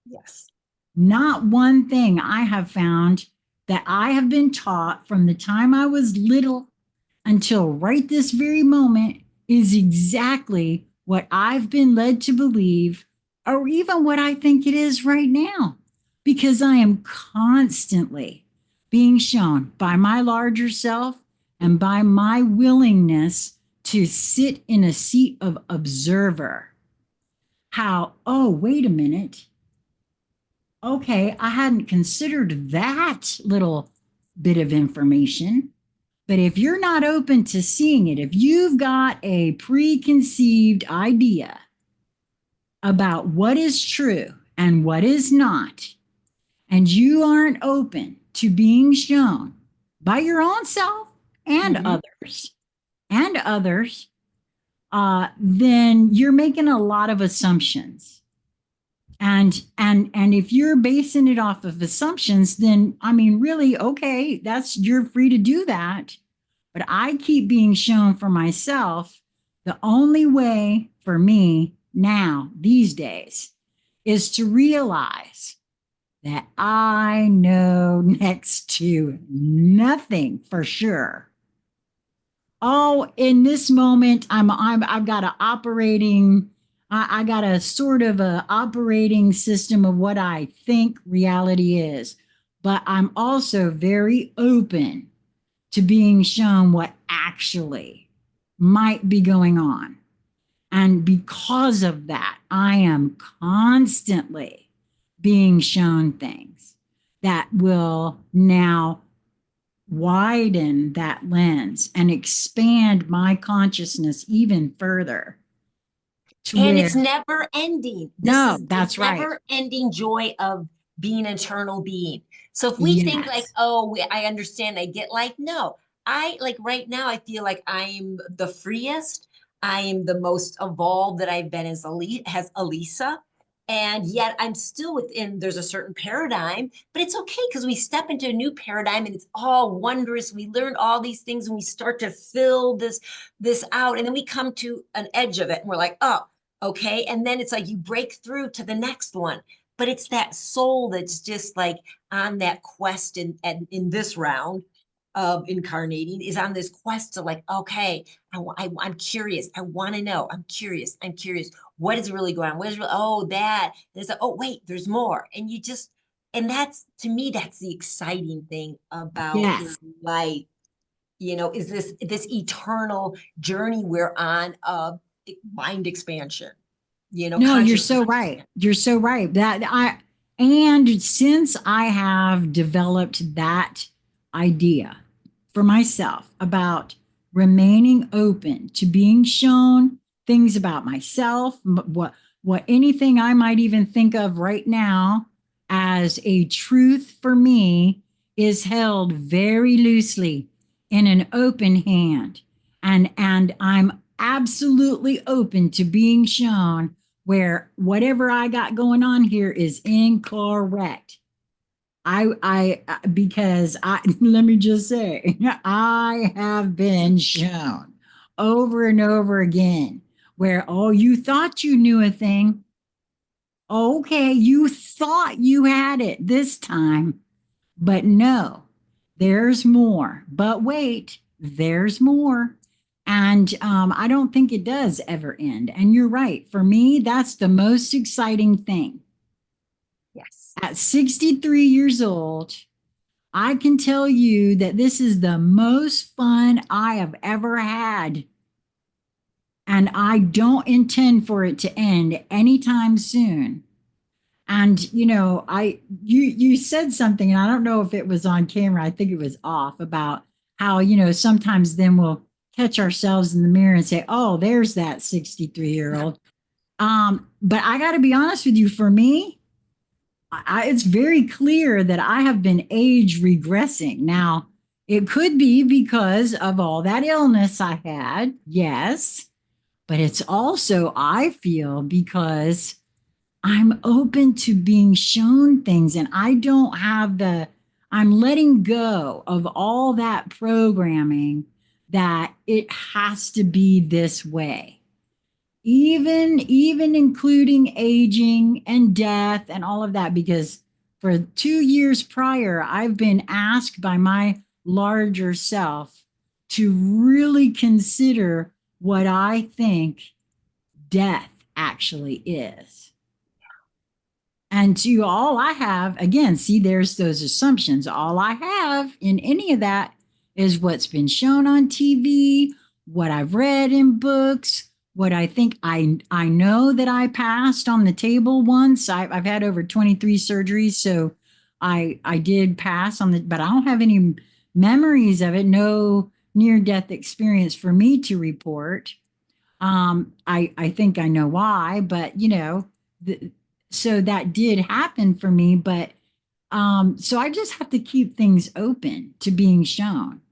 yes. Not one thing I have found that I have been taught from the time I was little until right this very moment is exactly what I've been led to believe, or even what I think it is right now, because I am constantly being shown by my larger self and by my willingness to sit in a seat of observer how, oh, wait a minute. Okay, I hadn't considered that little bit of information. But if you're not open to seeing it, if you've got a preconceived idea about what is true and what is not, and you aren't open to being shown by your own self and Mhm. others, then you're making a lot of assumptions. And if you're basing it off of assumptions, then I mean, really, okay, you're free to do that. But I keep being shown for myself the only way for me now, these days, is to realize that I know next to nothing for sure. Oh, in this moment, I've got a operating, I got a sort of a operating system of what I think reality is. But I'm also very open to being shown what actually might be going on. And because of that, I am constantly being shown things that will now widen that lens and expand my consciousness even further to And where, it's never ending. This no, is the that's right. never ending joy of being an eternal being. So if we think like, Yes. oh, I understand, I get like, no, I like right now, I feel like I'm the freest. I am the most evolved that I've been as Elisa. And yet I'm still within, there's a certain paradigm, but it's okay because we step into a new paradigm and it's all wondrous. We learn all these things and we start to fill this out. And then we come to an edge of it and we're like, oh, okay. And then it's like you break through to the next one. But it's that soul that's just like on that quest in this round of incarnating is on this quest to like, okay, I'm curious. I want to know. I'm curious. I'm curious. What is really going on? What is really, oh, that. There's a, oh, wait, there's more. And you just, and that's to me, that's the exciting thing about Yes. life, is this eternal journey we're on of mind expansion, No, you're consciousness so right. expansion. You're so right. And since I have developed that idea for myself about remaining open to being shown things about myself, what anything I might even think of right now as a truth for me is held very loosely in an open hand. And I'm absolutely open to being shown where whatever I got going on here is incorrect. Because let me just say, I have been shown over and over again where, oh, you thought you knew a thing. Okay, you thought you had it this time, but no, there's more. But wait, there's more. And I don't think it does ever end. And you're right. For me, that's the most exciting thing. Yes. At 63 years old, I can tell you that this is the most fun I have ever had. And I don't intend for it to end anytime soon. And you said something, and I don't know if it was on camera. I think it was off about how sometimes then we'll catch ourselves in the mirror and say, "Oh, there's that 63-year-old." But I got to be honest with you. For me, it's very clear that I have been age regressing. Now, it could be because of all that illness I had, yes, but it's also I feel because I'm open to being shown things and I don't have I'm letting go of all that programming that it has to be this way. Even including aging and death and all of that, because for 2 years prior, I've been asked by my larger self to really consider what I think death actually is. And to all I have, again, see, there's those assumptions. All I have in any of that is what's been shown on TV, what I've read in books, what I think I know that I passed on the table once. I've had over 23 surgeries, so I did pass on the, but I don't have any memories of it. No near death experience for me to report. I think I know why, but the, so that did happen for me. But so I just have to keep things open to being shown,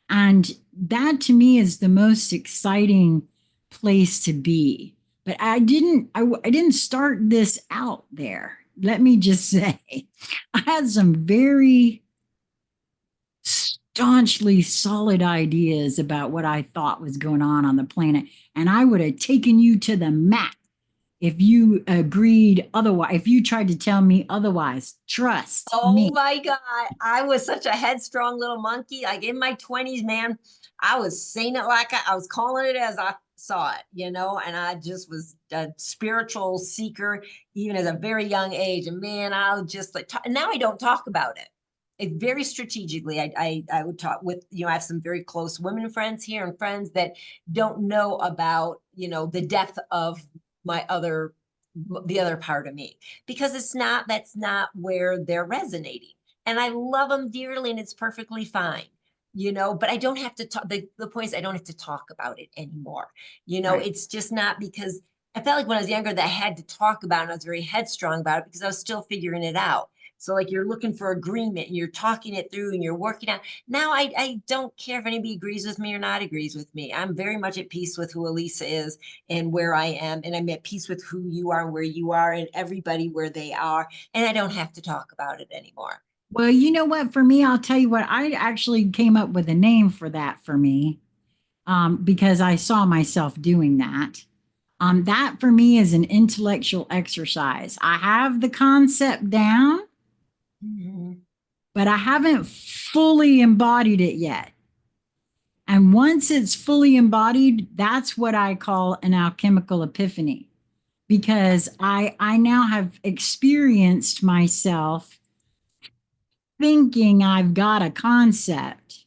and that to me is the most exciting place to be. But I didn't start this out there. Let me just say, I had some very staunchly solid ideas about what I thought was going on the planet. And I would have taken you to the mat if you agreed otherwise, if you tried to tell me otherwise. Trust Oh me. my God. I was such a headstrong little monkey. Like in my 20s, man, I was saying it like I was calling it as I saw it, and I just was a spiritual seeker even at a very young age. And man, I would just like, now I don't talk about it. Very strategically, I would talk with, I have some very close women friends here and friends that don't know about, the depth of my the other part of me because that's not where they're resonating. And I love them dearly and it's perfectly fine. but I don't have to talk. The point is I don't have to talk about it anymore. Right. It's just not because I felt like when I was younger that I had to talk about it and I was very headstrong about it because I was still figuring it out. So like you're looking for agreement and you're talking it through and you're working out. Now I don't care if anybody agrees with me or not agrees with me. I'm very much at peace with who Elisa is and where I am. And I'm at peace with who you are and where you are and everybody where they are. And I don't have to talk about it anymore. Well, you know what? For me, I'll tell you what, I actually came up with a name for that for me, because I saw myself doing that. That for me is an intellectual exercise. I have the concept down, Mhm. but I haven't fully embodied it yet. And once it's fully embodied, that's what I call an alchemical epiphany, because I now have experienced myself thinking I've got a concept.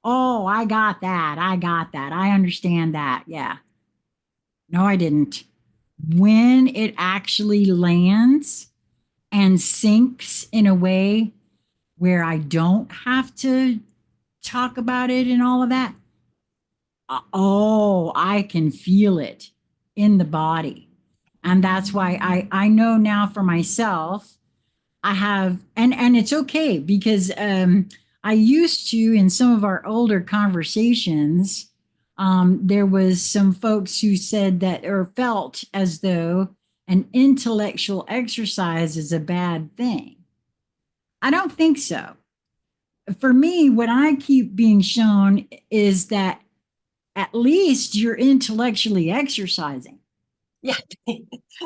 Oh, I got that. I got that. I understand that. Yeah. No, I didn't. When it actually lands and sinks in a way where I don't have to talk about it and all of that, oh, I can feel it in the body. And that's why I know now for myself, I have, and it's okay because I used to, in some of our older conversations, there was some folks who said that or felt as though an intellectual exercise is a bad thing. I don't think so. For me, what I keep being shown is that at least you're intellectually exercising. Yeah. I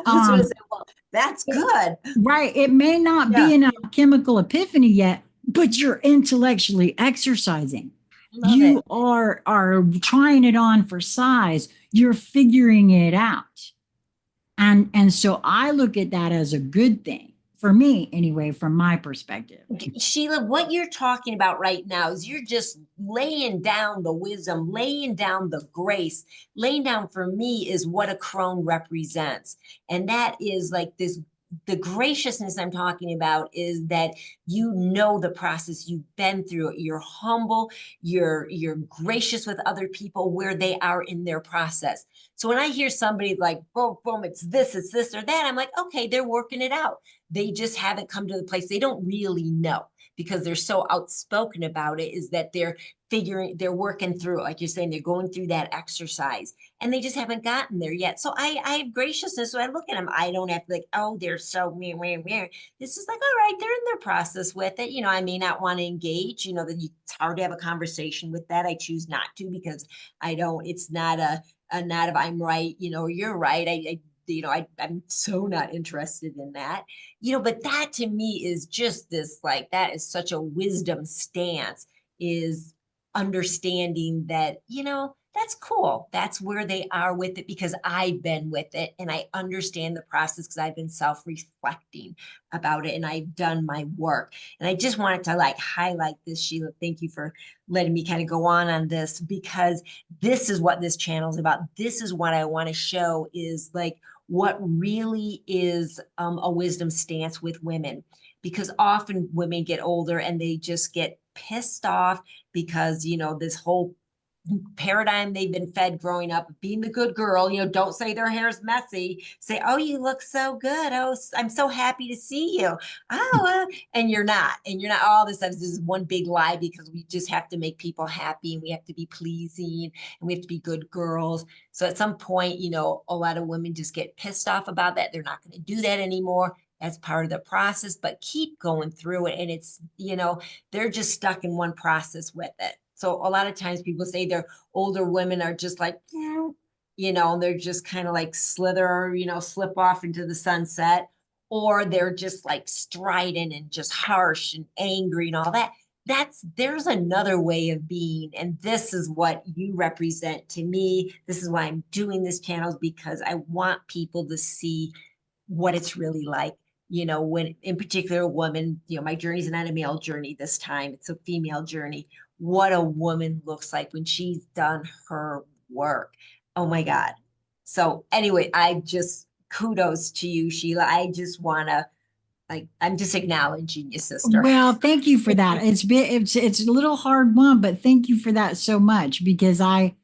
was going to Um, say, well, that's good. right. It may not Yeah. be an alchemical epiphany yet, but you're intellectually exercising. Love You it. are trying it on for size. You're figuring it out. And so I look at that as a good thing for me anyway, from my perspective. Sheila, what you're talking about right now is you're just laying down the wisdom, laying down the grace, laying down for me is what a crone represents. And that is like this. The graciousness I'm talking about is that the process you've been through it. You're humble, you're gracious with other people where they are in their process. So when I hear somebody like boom, boom, it's this or that, I'm like, okay, they're working it out. They just haven't come to the place. They don't really know because they're so outspoken about it, is that they're working through it. Like you're saying, they're going through that exercise and they just haven't gotten there yet. So I have graciousness. So I look at them. I don't have to like, oh, they're so meh, meh, meh. This is like, all right, they're in their process with it. I may not want to engage, that it's hard to have a conversation with that. I choose not to because it's not a not if I'm right, or you're right. I'm so not interested in that, but that to me is just this like, that is such a wisdom stance, is understanding that, that's cool. That's where they are with it because I've been with it and I understand the process because I've been self-reflecting about it and I've done my work. And I just wanted to like highlight this, Sheila. Thank you for letting me kind of go on this because this is what this channel is about. This is what I want to show is like what really is a wisdom stance with women, because often women get older and they just get pissed off because this whole paradigm they've been fed growing up, being the good girl, don't say their hair's messy, say, oh, you look so good, oh, I'm so happy to see you, and you're not all this stuff. This is one big lie because we just have to make people happy and we have to be pleasing and we have to be good girls. So at some point, a lot of women just get pissed off about that. They're not going to do that anymore. That's part of the process, but keep going through it. And it's, they're just stuck in one process with it. So a lot of times people say their older women are just like, and they're just kind of like slither, slip off into the sunset, or they're just like strident and just harsh and angry and all that. There's another way of being. And this is what you represent to me. This is why I'm doing this channel, because I want people to see what it's really like. When in particular a woman, my journey is not a male journey this time, it's a female journey. What a woman looks like when she's done her work. Oh my God. So anyway, I just kudos to you, Sheila. I just want to I'm just acknowledging you, sister. Well, thank you for that. It's a little hard one, but thank you for that so much because I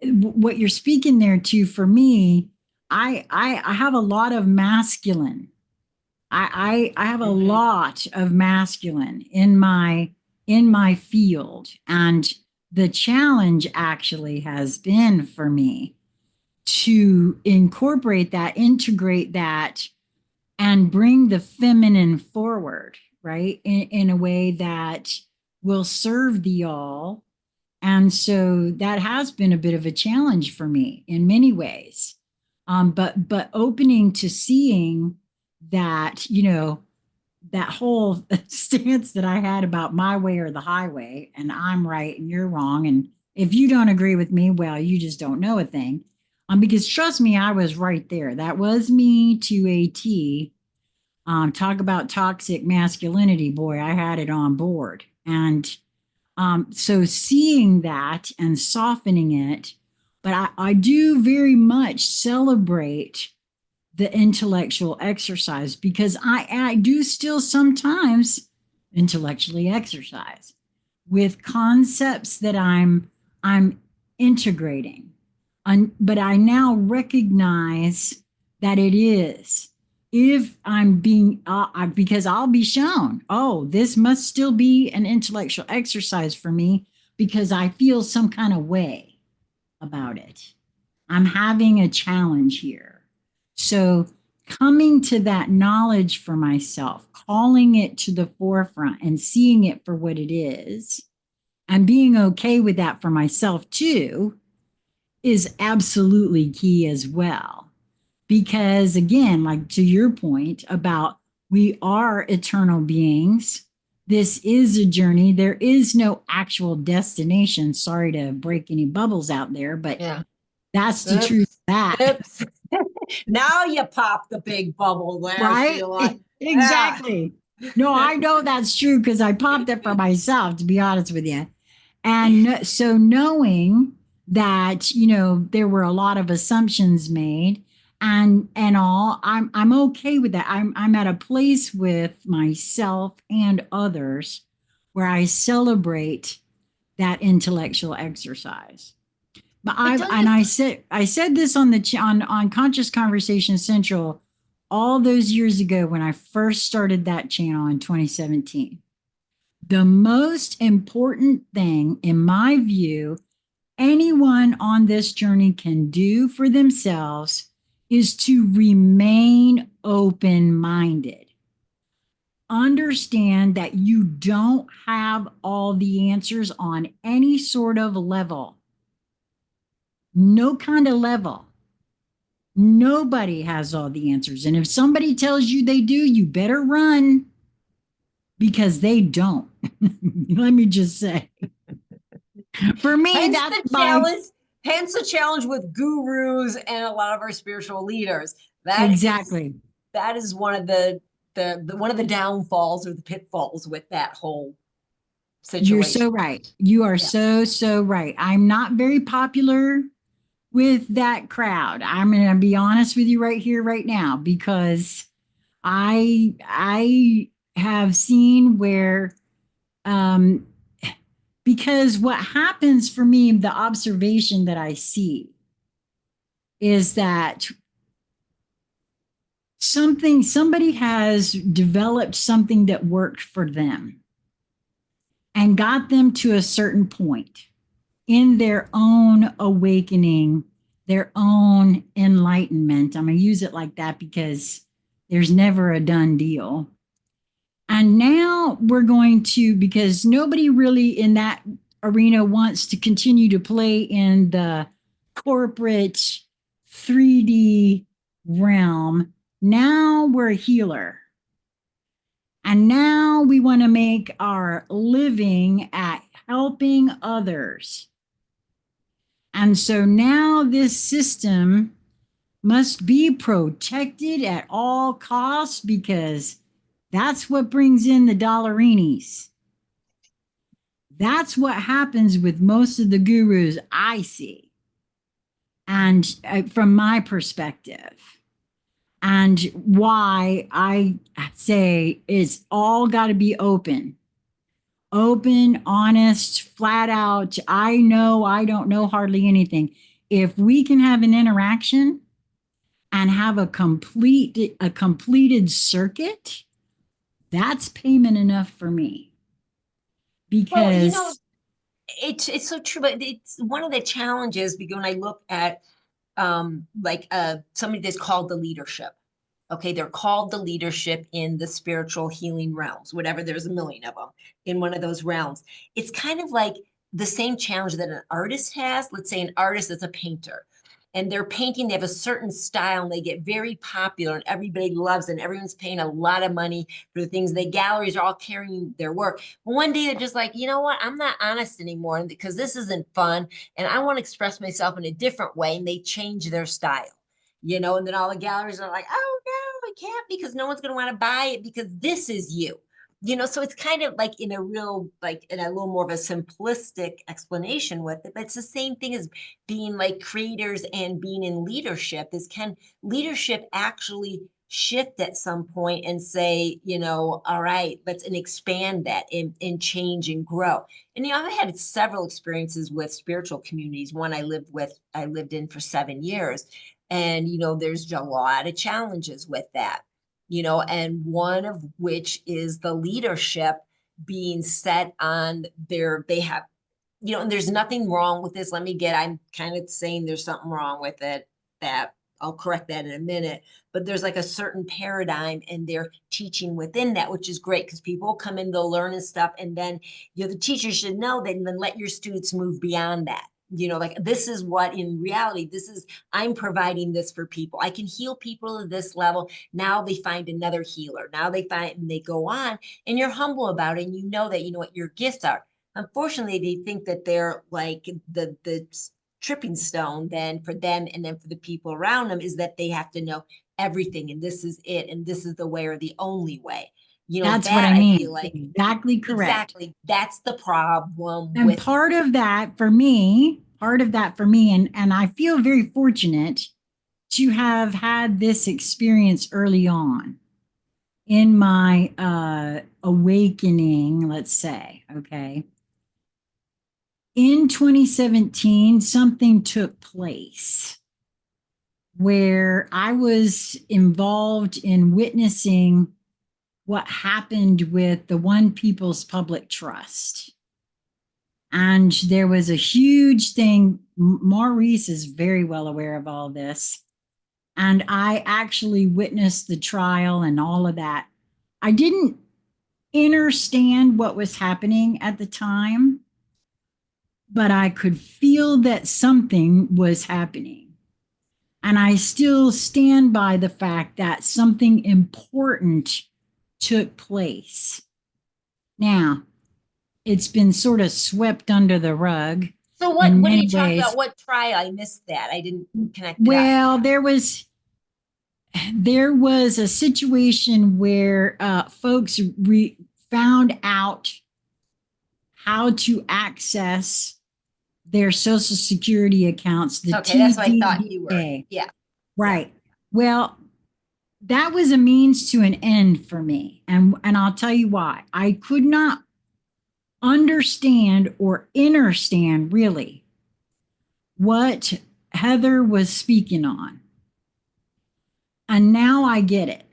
what you're speaking there to for me, I have a lot of masculine. I have a Mhm. lot of masculine in my field, and the challenge actually has been for me to incorporate that, integrate that, and bring the feminine forward, right? In a way that will serve the all. And so that has been a bit of a challenge for me in many ways. But opening to seeing that, that whole stance that I had about my way or the highway, and I'm right and you're wrong. And if you don't agree with me, well, you just don't know a thing. Because trust me, I was right there. That was me to a T. Talk about toxic masculinity, boy, I had it on board. And so seeing that and softening it, but I do very much celebrate the intellectual exercise because I do still sometimes intellectually exercise with concepts that I'm integrating. But I now recognize that it is if I'm being because I'll be shown, oh, this must still be an intellectual exercise for me because I feel some kind of way about it. I'm having a challenge here. So, coming to that knowledge for myself, calling it to the forefront and seeing it for what it is, and being okay with that for myself too, is absolutely key as well. Because, again, like to your point about we are eternal beings, this is a journey. There is no actual destination. Sorry to break any bubbles out there, but Yeah. that's the truth Oops. of that. Oops. Now you pop the big bubble there, Right? Sheila. Yeah. Exactly. No, I know that's true because I popped it for myself, to be honest with you. And so knowing that, there were a lot of assumptions made and all, I'm okay with that. I'm at a place with myself and others where I celebrate that intellectual exercise. But But I've don't and you? I said this on on Conscious Conversation Central all those years ago when I first started that channel in 2017. The most important thing, in my view, anyone on this journey can do for themselves is to remain open minded. Understand that you don't have all the answers on any sort of level, no kind of level. Nobody has all the answers. And if somebody tells you they do, you better run because they don't. Let me just say. For me, Hence that's the my challenge. Hence the challenge with gurus and a lot of our spiritual leaders. That is exactly. that is one of the one of the downfalls or the pitfalls with that whole You're situation. so right. You are Yeah. so, so right. I'm not very popular with that crowd. I'm going to be honest with you right here, right now, because I have seen where um because what happens for me, the observation that I see is that somebody has developed something that worked for them and got them to a certain point in their own awakening, their own enlightenment. I'm going to use it like that because there's never a done deal. And now we're going to, because nobody really in that arena wants to continue to play in the corporate 3D realm. Now we're a healer. And now we want to make our living at helping others. And so now this system must be protected at all costs because that's what brings in the dollarinis. That's what happens with most of the gurus I see. And from my perspective. And why I say it's all got to be open, honest, flat out. I know I don't know hardly anything. If we can have an interaction and have a completed circuit, that's payment enough for me. Well, Because it's so true, but it's one of the challenges because when I look at like somebody that's called the leadership. Okay, they're called the leadership in the spiritual healing realms, whatever, there's a million of them in one of those realms. It's kind of like the same challenge that an artist has. Let's say an artist is a painter and they're painting, they have a certain style and they get very popular and everybody loves it and everyone's paying a lot of money for the things. The galleries are all carrying their work. But one day they're just like, you know what? I'm not honest anymore because this isn't fun and I want to express myself in a different way. And they change their style, and then all the galleries are like, oh no, I can't because no one's going to want to buy it because this is you. So it's kind of like in a real, like in a little more of a simplistic explanation with it, but it's the same thing as being like creators and being in leadership is can leadership actually shift at some point and say, all right, let's and expand that and change and grow. And I've had several experiences with spiritual communities. One I lived in for 7 years. And there's a lot of challenges with that, and one of which is the leadership being set on they have, and there's nothing wrong with this. I'm kind of saying there's something wrong with it that I'll correct that in a minute, but there's like a certain paradigm and they're teaching within that, which is great because people come in, they'll learn and stuff. And then, the teacher should know that and then let your students move beyond that. Like this is what in reality, I'm providing this for people. I can heal people at this level. Now they find another healer. Now they find and they go on and you're humble about it. And you know that, what your gifts are. Unfortunately, they think that they're like the tripping stone then for them and then for the people around them is that they have to know everything and this is it and this is the way or the only way. that's what That I I feel mean. like Exactly correct. exactly that's the problem And with it. part of that for me, and I feel very fortunate to have had this experience early on in my awakening, let's say, okay. In 2017, something took place where I was involved in witnessing what happened with the One People's Public Trust. And there was a huge thing. Maurice is very well aware of all this. And I actually witnessed the trial and all of that. I didn't understand what was happening at the time, but I could feel that something was happening. And I still stand by the fact that something important took place. Now, it's been sort of swept under the rug So what in what are many you talking ways. about? What trial? I missed that. I didn't connect it up. Well, there was a situation where folks found out how to access their Social Security accounts, the Okay, that's what I thought you were. TDDA. Yeah. Yeah. Right. Well, that was a means to an end for me. And I'll tell you why. I could not understand or understand really what Heather was speaking on. And now I get it.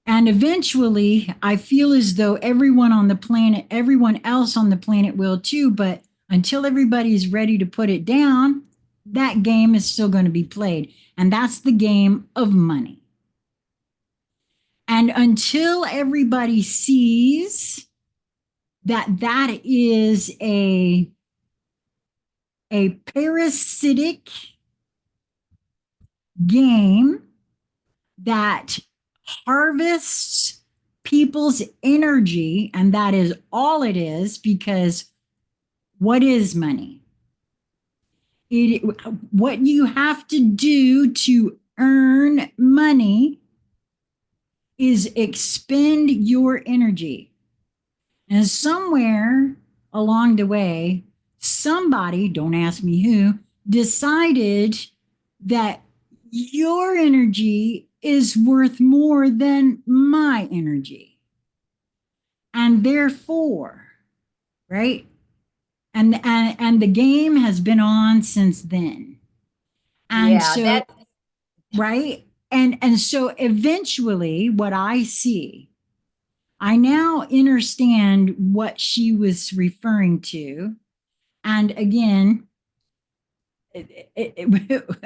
And eventually, I feel as though everyone else on the planet will too. But until everybody's ready to put it down, that game is still going to be played. And that's the game of money. And until everybody sees that that is a parasitic game that harvests people's energy, and that is all it is, because what is money? What you have to do to earn money is expend your energy. And somewhere along the way, somebody, don't ask me who, decided that your energy is worth more than my energy. And therefore, right? And the game has been on since then. And Yeah, so, that right? And so eventually what I see, I now understand what she was referring to. And again,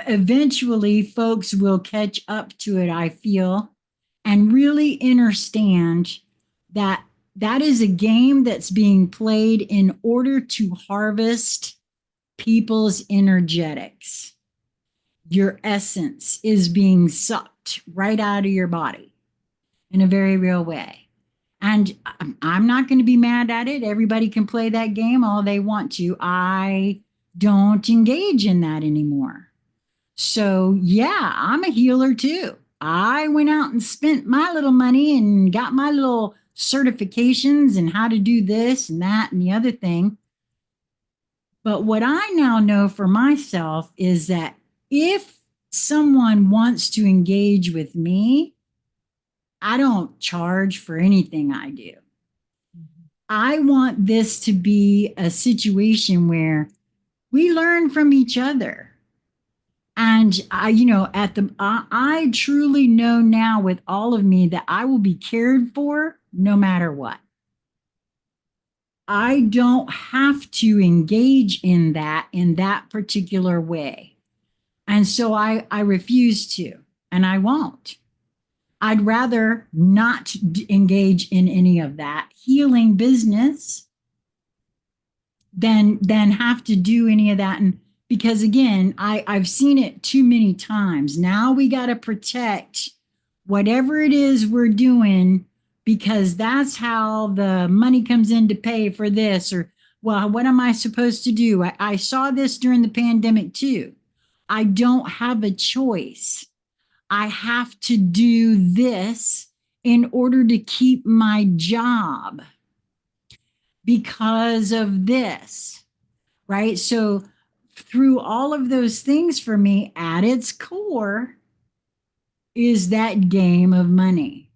eventually folks will catch up to it, I feel, and really understand that that is a game that's being played in order to harvest people's energetics. Your essence is being sucked right out of your body in a very real way. And I'm not going to be mad at it. Everybody can play that game all they want to. I don't engage in that anymore. So, yeah, I'm a healer too. I went out and spent my little money and got my little certifications and how to do this and that and the other thing. But what I now know for myself is that if someone wants to engage with me, I don't charge for anything I do. I want this to be a situation where we learn from each other. And I truly know now with all of me that I will be cared for no matter what. I don't have to engage in that particular way. And so I refuse to, and I won't. I'd rather not engage in any of that healing business than have to do any of that. And because again, I've seen it too many times. Now we got to protect whatever it is we're doing because that's how the money comes in to pay for this. Or, well, what am I supposed to do? I saw this during the pandemic too. I don't have a choice. I have to do this in order to keep my job because of this, right? So, through all of those things for me, at its core, is that game of money.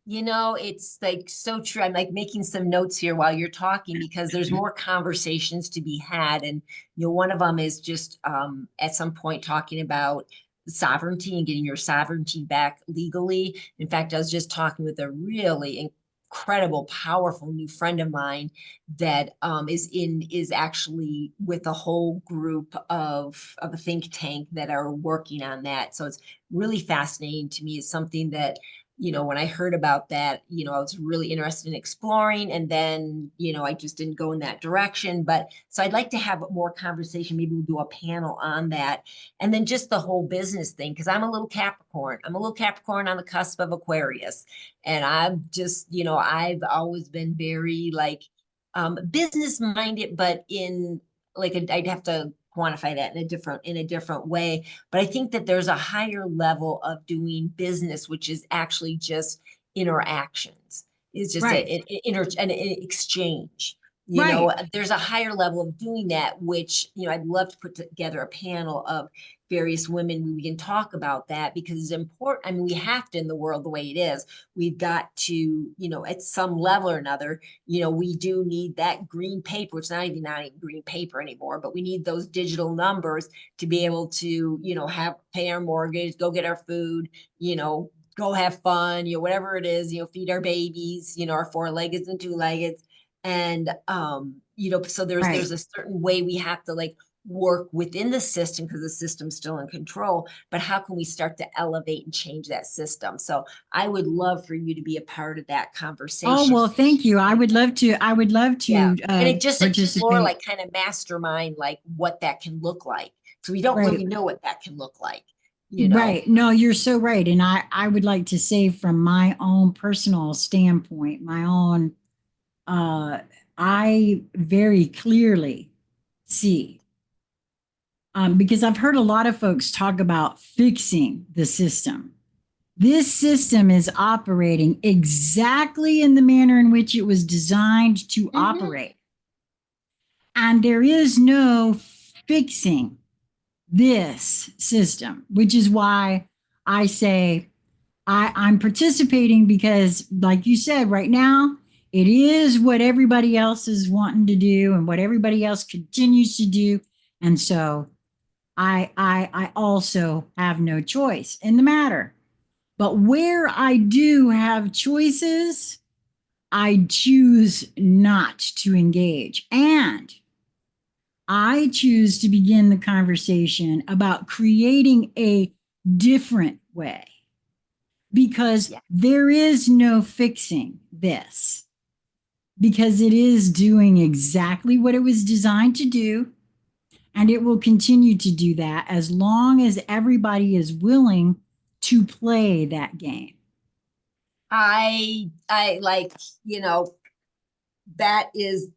it's like so true. I'm like making some notes here while you're talking because there's more conversations to be had. And, one of them is just at some point talking about sovereignty and getting your sovereignty back legally. In fact, I was just talking with a really incredible, powerful new friend of mine that is actually with a whole group of a think tank that are working on that. So it's really fascinating to me. It's something that when I heard about that, I was really interested in exploring. And then, I just didn't go in that direction. But so I'd like to have more conversation. Maybe we'll do a panel on that. And then just the whole business thing, because I'm a little Capricorn. I'm a little Capricorn on the cusp of Aquarius. And I'm just, I've always been very like business minded, but in like I'd have to quantify that in a different way. But I think that there's a higher level of doing business, which is actually just interactions. It's just Right, an exchange. right. There's a higher level of doing that, which, I'd love to put together a panel of various women. We can talk about that because it's important. I mean, we have to in the world the way it is. We've got to, at some level or another, we do need that green paper. It's not even green paper anymore, but we need those digital numbers to be able to, have pay our mortgage, go get our food, go have fun, whatever it is, feed our babies, our four-leggeds and two-leggeds. And so there's Right. a certain way we have to like work within the system because the system's still in control, but how can we start to elevate and change that system? So I would love for you to be a part of that Oh, conversation. well, thank you. I And would love to, I would love yeah, to and it just explore participate. like kind of mastermind like what that can look like. So we don't Right. really know what that can look like, you know. Right. No, you're so right. And I would like to say from my own personal standpoint, my own, uh, I very clearly see, because I've heard a lot of folks talk about fixing the system. This system is operating exactly in the manner in which it was designed to Mhm. operate. And there is no fixing this system, which is why I say I'm participating because, like you said, right now, it is what everybody else is wanting to do and what everybody else continues to do. And so I also have no choice in the matter. But where I do have choices, I choose not to engage. And I choose to begin the conversation about creating a different way because Yeah. there is no fixing this, because it is doing exactly what it was designed to do. And it will continue to do that as long as everybody is willing to play that game. I like, you know, that is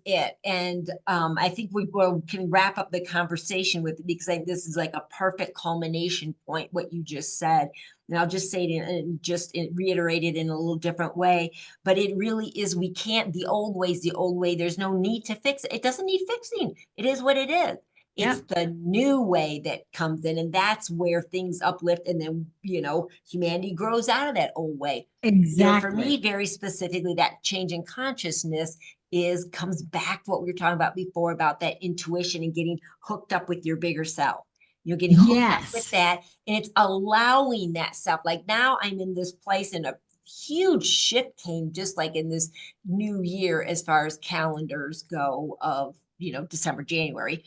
it. And I think we can wrap up the conversation with it because this is like a perfect culmination point, what you just said. And I'll just say it and just reiterate it in a little different way. But it really is, we can't, the old ways, the old way, there's no need to fix it. It doesn't need fixing. It is what it is. It's Yep, the new way that comes in, and that's where things uplift, and then, you know, humanity grows out of that old way. You know, for me, exactly. very specifically, that change in consciousness is comes back to what we were talking about before about that intuition and getting hooked up with your bigger self. You're getting hooked up with Yes. that, and it's allowing that self. Like now I'm in this place, and a huge shift came just like in this new year as far as calendars go of, you know, December, January.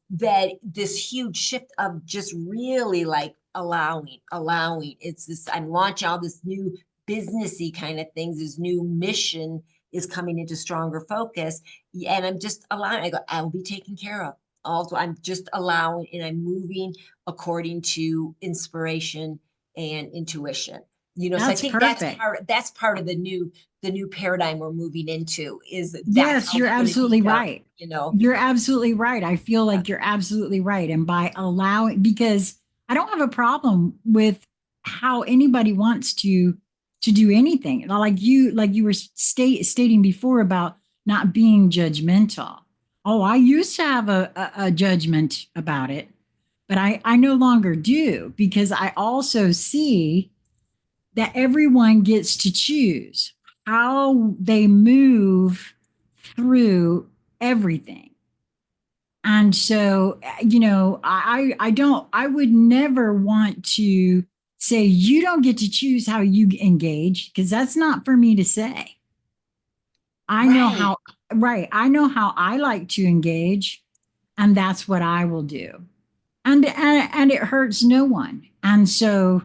That this huge shift of just really like allowing. It's this, I'm launching all this new businessy kind of things. This new mission is coming into stronger focus. And I'm just allowing, I go, I will be taken care of. Also, I'm just allowing, and I'm moving according to inspiration and intuition. You know, so I That's think perfect. that's part of the new paradigm we're moving into, is that's Yes, how you're it's going to be absolutely done, right. you know. You're absolutely right. I feel Yeah. like you're absolutely right. And by allowing, because I don't have a problem with how anybody wants to do anything. Like you were stating before about not being judgmental. Oh, I used to have a judgment about it, but I no longer do, because I also see that everyone gets to choose how they move through everything. And so, I don't, I would never want to say, you don't get to choose how you engage, because that's not for me to say. I know Right. how, right. I know how I like to engage, and that's what I will do. And it hurts no one. And so,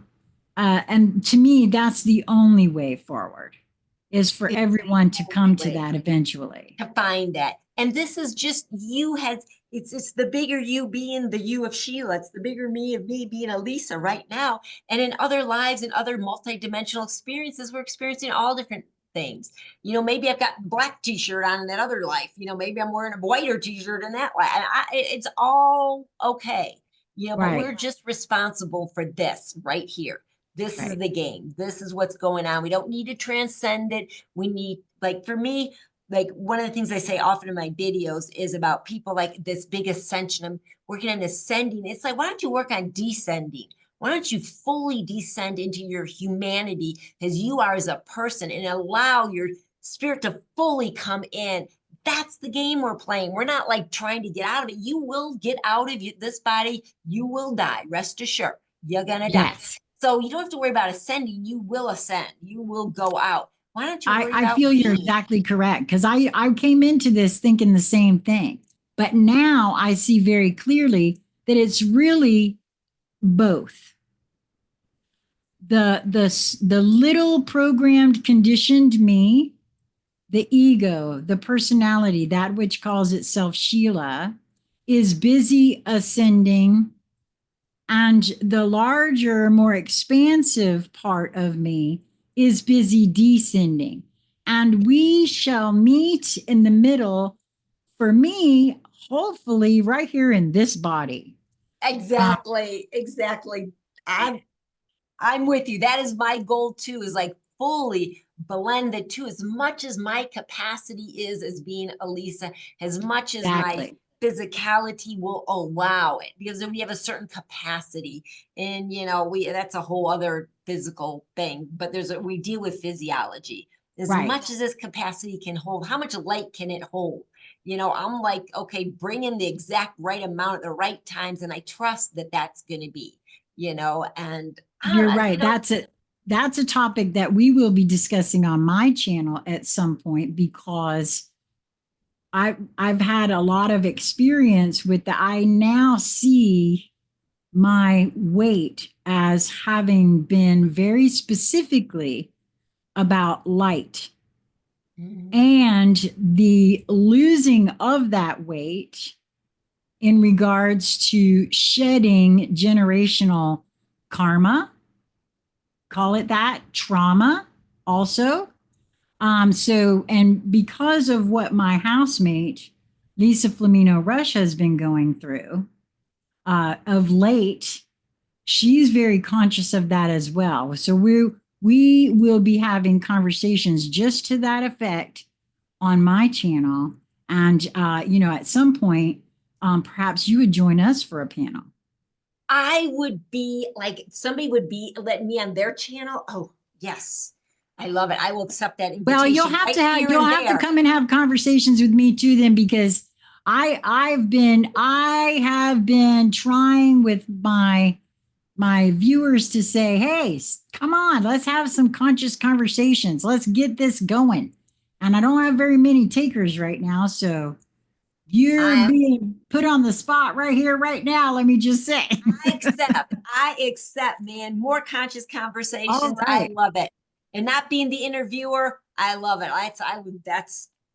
and to me, that's the only way forward, is for It's the everyone to only come to way that eventually. to find that. And this is just you has it's the bigger you being the you of Sheila. It's the bigger me of me being Elisa right now. And in other lives and other multidimensional experiences, we're experiencing all different things. You know, maybe I've got black t-shirt on in that other life. You know, maybe I'm wearing a whiter t-shirt in that life. It's all okay. You know, but Right, we're just responsible for this right here. This is right. the game. This is what's going on. We don't need to transcend it. We need, like for me, like one of the things I say often in my videos is about people like this big ascension. I'm working on ascending. It's like, why don't you work on descending? Why don't you fully descend into your humanity as you are as a person and allow your spirit to fully come in? That's the game we're playing. We're not like trying to get out of it. You will get out of this body. You will die. Rest assured, you're going to die. Yes. So you don't have to worry about ascending. You will ascend. You will go out. Why don't you worry I about feel you're being? exactly correct, because I came into this thinking the same thing. But now I see very clearly that it's really both. The little programmed conditioned me, the ego, the personality, that which calls itself Sheila, is busy ascending, and the larger, more expansive part of me is busy descending. And we shall meet in the middle, for me, hopefully, right here in this body. Uh, Exactly, exactly. I'm with you. That is my goal too, is like fully blend the two as much as my capacity is as being Elisa, as much as my exactly. physicality will allow it, because we have a certain capacity, and we that's a whole other physical thing, but we deal with physiology. As Right. much as this capacity can hold, how much light can it hold? I'm like, okay, bring in the exact right amount at the right times, and I trust that that's going to be, and You're right. That's a topic that we will be discussing on my channel at some point, because I've had a lot of experience with that. I now see my weight as having been very specifically about light, Mhm. and the losing of that weight in regards to shedding generational karma, call it that, trauma also. And because of what my housemate, Lisa Flamino Rush, has been going through of late, she's very conscious of that as well. So we will be having conversations just to that effect on my channel. And, at some point, perhaps you would join us for a panel. I would be like, somebody would be letting me on their channel. Oh, yes. I love it. I will accept that Well, invitation right here you'll and have to there. come and have conversations with me too then, because I have been trying with my viewers to say, hey, come on, let's have some conscious conversations. Let's get this going. And I don't have very many takers right now. So you're I being put on the spot right here, right now. Let me just say. I accept, man. More conscious All conversations. I right. love it. And not being the interviewer, I love it.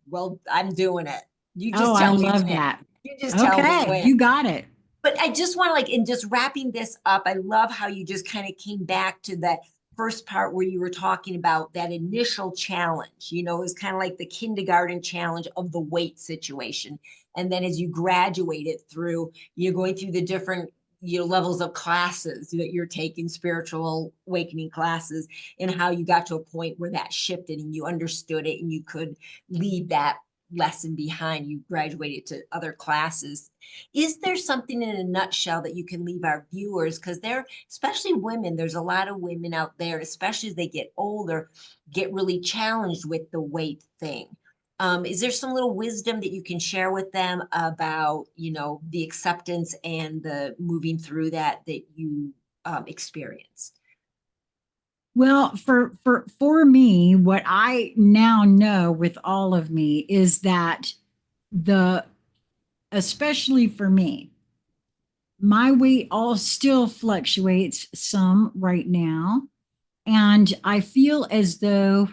Well, I'm doing it. You Oh, just I tell me love when. that. You just tell me Okay. when. You got it. But I just want to, like, in just wrapping this up, I love how you just kind of came back to that first part where you were talking about that initial challenge. It was kind of like the kindergarten challenge of the weight situation. And then as you graduated through, you're going through the different levels of classes that you're taking, spiritual awakening classes, and how you got to a point where that shifted and you understood it and you could leave that lesson behind. You graduated to other classes. Is there something in a nutshell that you can leave our viewers? Because they're, especially women, there's a lot of women out there, especially as they get older, get really challenged with the weight thing. Is there some little wisdom that you can share with them about, the acceptance and the moving through that you experienced? Well, for me, what I now know with all of me is that the especially for me, my weight all still fluctuates some right now. And I feel as though,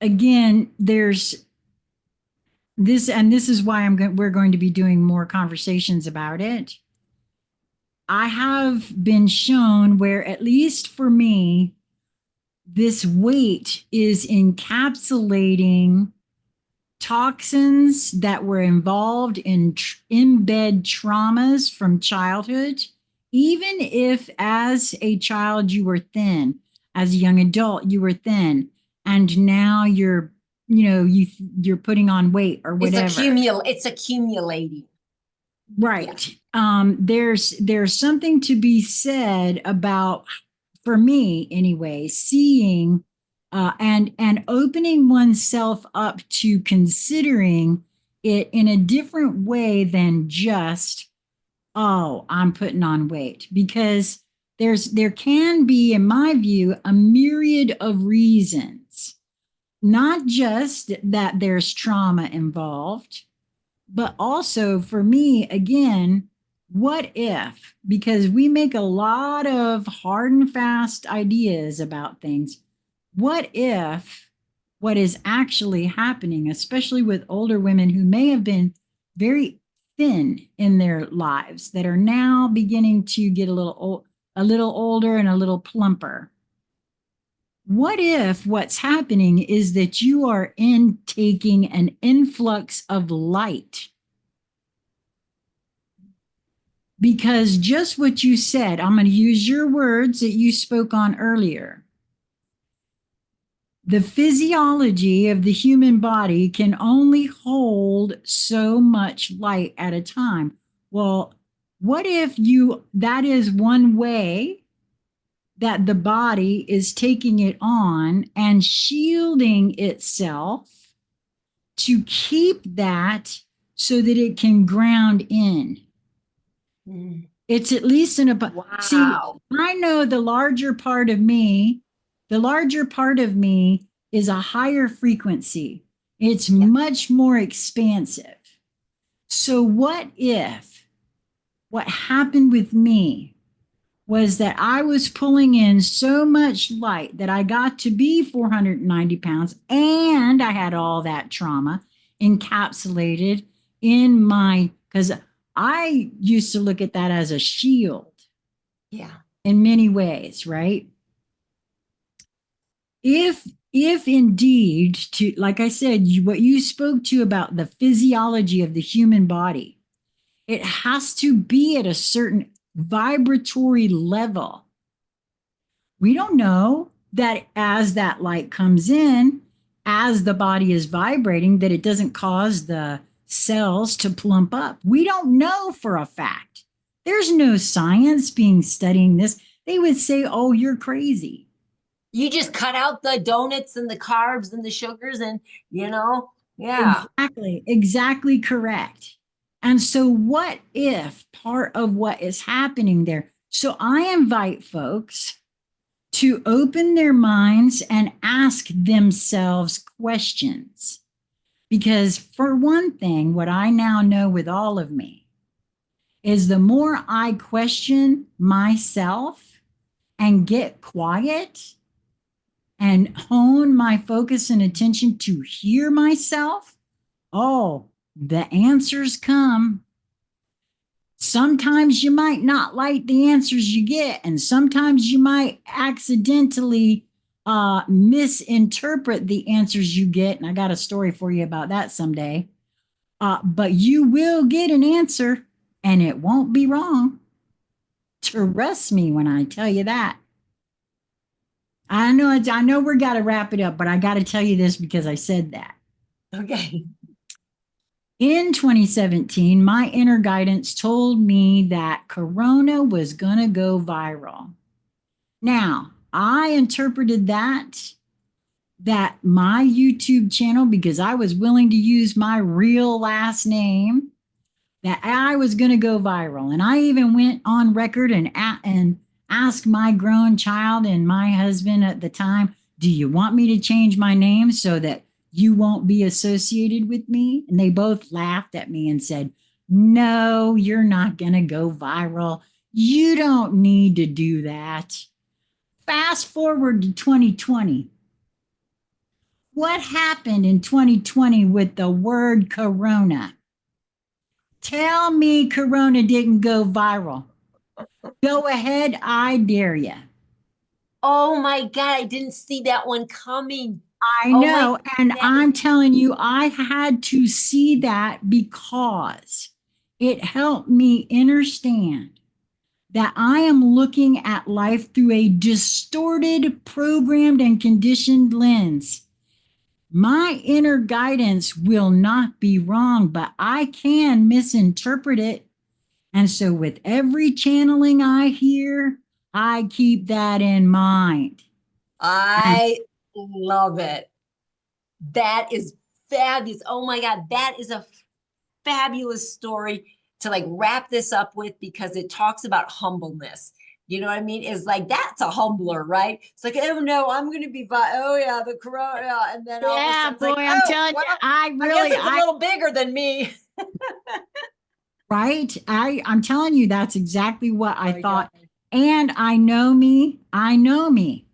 again, there's this, and this is why we're going to be doing more conversations about it. I have been shown where, at least for me, this weight is encapsulating toxins that were involved in bed traumas from childhood. Even if as a child you were thin, as a young adult you were thin, and now you're putting on weight or whatever. It's accumulating. Yeah. Right. There's something to be said about, for me anyway, seeing and opening oneself up to considering it in a different way than just, oh, I'm putting on weight. Because there can be, in my view, a myriad of reasons, not just that there's trauma involved, but also for me, again, what if? Because we make a lot of hard and fast ideas about things. What if what is actually happening, especially with older women who may have been very thin in their lives, that are now beginning to get a little older and a little plumper? What if what's happening is that you are intaking an influx of light? Because just what you said, I'm going to use your words that you spoke on earlier. the physiology of the human body can only hold so much light at a time. Well, what if that is one way that the body is taking it on and shielding itself to keep that so that it can ground in. It's at least in a see, Wow. I know the larger part of me is a higher frequency. It's Yeah. much more expansive. So what if what happened with me was that I was pulling in so much light that I got to be 490 pounds and I had all that trauma encapsulated in my, because I used to look at that as a shield. Yeah. In many ways, right? If indeed, to like I said, what you spoke to about the physiology of the human body, it has to be at a certain vibratory level. We don't know that as that light comes in, as the body is vibrating, that it doesn't cause the cells to plump up. We don't know for a fact. There's no science being studying this. They would say, oh, you're crazy. You just cut out the donuts and the carbs and the sugars and, yeah. Exactly correct. And so, what if part of what is happening there? So, I invite folks to open their minds and ask themselves questions. Because, for one thing, what I now know with all of me is the more I question myself and get quiet and hone my focus and attention to hear myself, oh, the answers come. Sometimes you might not like the answers you get, and sometimes you might accidentally misinterpret the answers you get. And I got a story for you about that someday. But you will get an answer, and it won't be wrong. Trust me when I tell you that. I know we're got to wrap it up, but I got to tell you this because I said that. Okay. In 2017, my inner guidance told me that Corona was going to go viral. Now, I interpreted that my YouTube channel, because I was willing to use my real last name, that I was going to go viral. And I even went on record and asked my grown child and my husband at the time, do you want me to change my name so that you won't be associated with me? And they both laughed at me and said, no, you're not going to go viral. You don't need to do that. Fast forward to 2020. What happened in 2020 with the word Corona? Tell me Corona didn't go viral. Go ahead, I dare you. Oh my God, I didn't see that one coming. I Oh my, know. And that is I'm telling you, I had to see that because it helped me understand that I am looking at life through a distorted, programmed, and conditioned lens. My inner guidance will not be wrong, but I can misinterpret it. And so, with every channeling I hear, I keep that in mind. And I love it. That is fabulous. Oh my God, that is a fabulous story to like wrap this up with because it talks about humbleness. You know what I mean? It's like that's a humbler, right? It's like, oh no, I'm gonna be oh yeah, the corona, and then all of a yeah, sudden it's boy, like, I'm oh telling well, you, I guess it's a little bigger than me. right? I'm telling you, that's exactly what Oh I my God. thought. And I know me. I know me.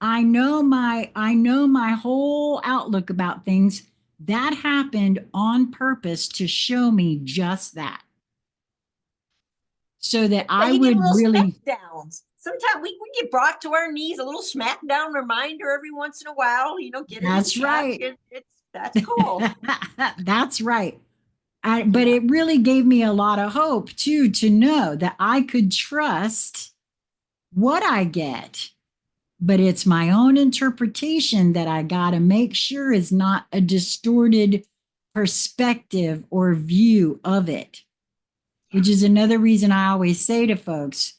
I know my whole outlook about things. That happened on purpose to show me just that. So that But I you get would little smack really, downs. Sometimes we get brought to our knees, a little smack down reminder every once in a while, get it in that's check. right. That's cool. That's right. But Yeah. it really gave me a lot of hope too, to know that I could trust what I get but it's my own interpretation that I got to make sure is not a distorted perspective or view of it, which is another reason I always say to folks,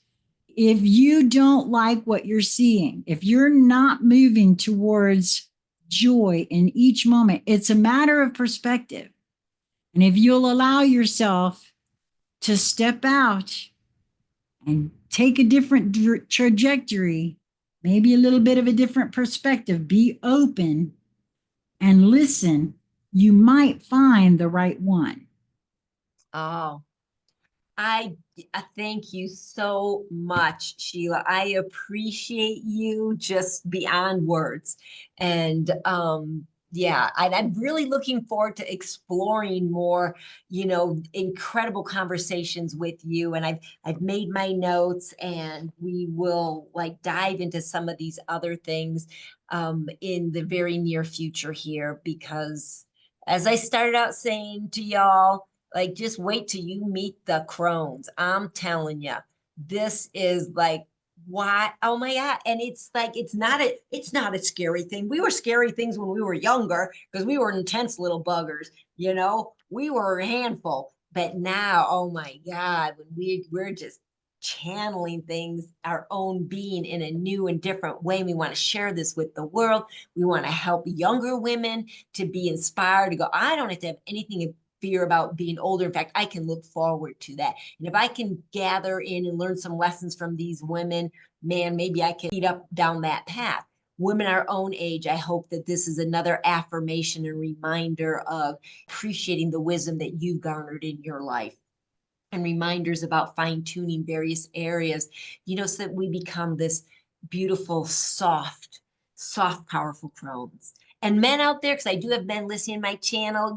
if you don't like what you're seeing, if you're not moving towards joy in each moment, it's a matter of perspective. And if you'll allow yourself to step out and take a different trajectory, maybe a little bit of a different perspective, be open and listen, you might find the right one. Oh, I thank you so much, Sheila. I appreciate you just beyond words. And yeah, I'm really looking forward to exploring more, incredible conversations with you. And I've made my notes, and we will like dive into some of these other things in the very near future here, because as I started out saying to y'all, like, just wait till you meet the Crones. I'm telling you, this is like, what? Oh my God. And it's like, it's not a scary thing. We were scary things when we were younger because we were intense little buggers, we were a handful. But now, oh my God, when we're just channeling things, our own being in a new and different way. We want to share this with the world. We want to help younger women to be inspired to go, I don't have to have anything fear about being older. In fact, I can look forward to that. And if I can gather in and learn some lessons from these women, man, maybe I can lead up down that path. Women our own age, I hope that this is another affirmation and reminder of appreciating the wisdom that you've garnered in your life, and reminders about fine tuning various areas, so that we become this beautiful, soft, powerful crones. And men out there, because I do have men listening to my channel,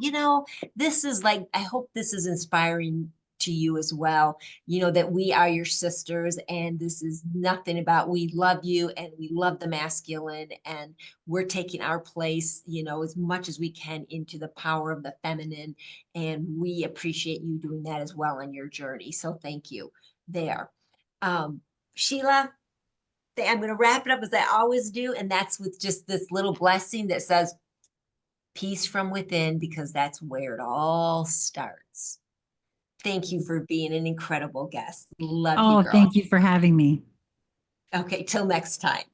this is like, I hope this is inspiring to you as well, that we are your sisters, and this is nothing about, we love you and we love the masculine, and we're taking our place, as much as we can into the power of the feminine. And we appreciate you doing that as well on your journey. So thank you there. Sheila, I'm going to wrap it up as I always do. And that's with just this little blessing that says, peace from within, because that's where it all starts. Thank you for being an incredible guest. Love you, Oh, girl. thank you for having me. Okay, till next time.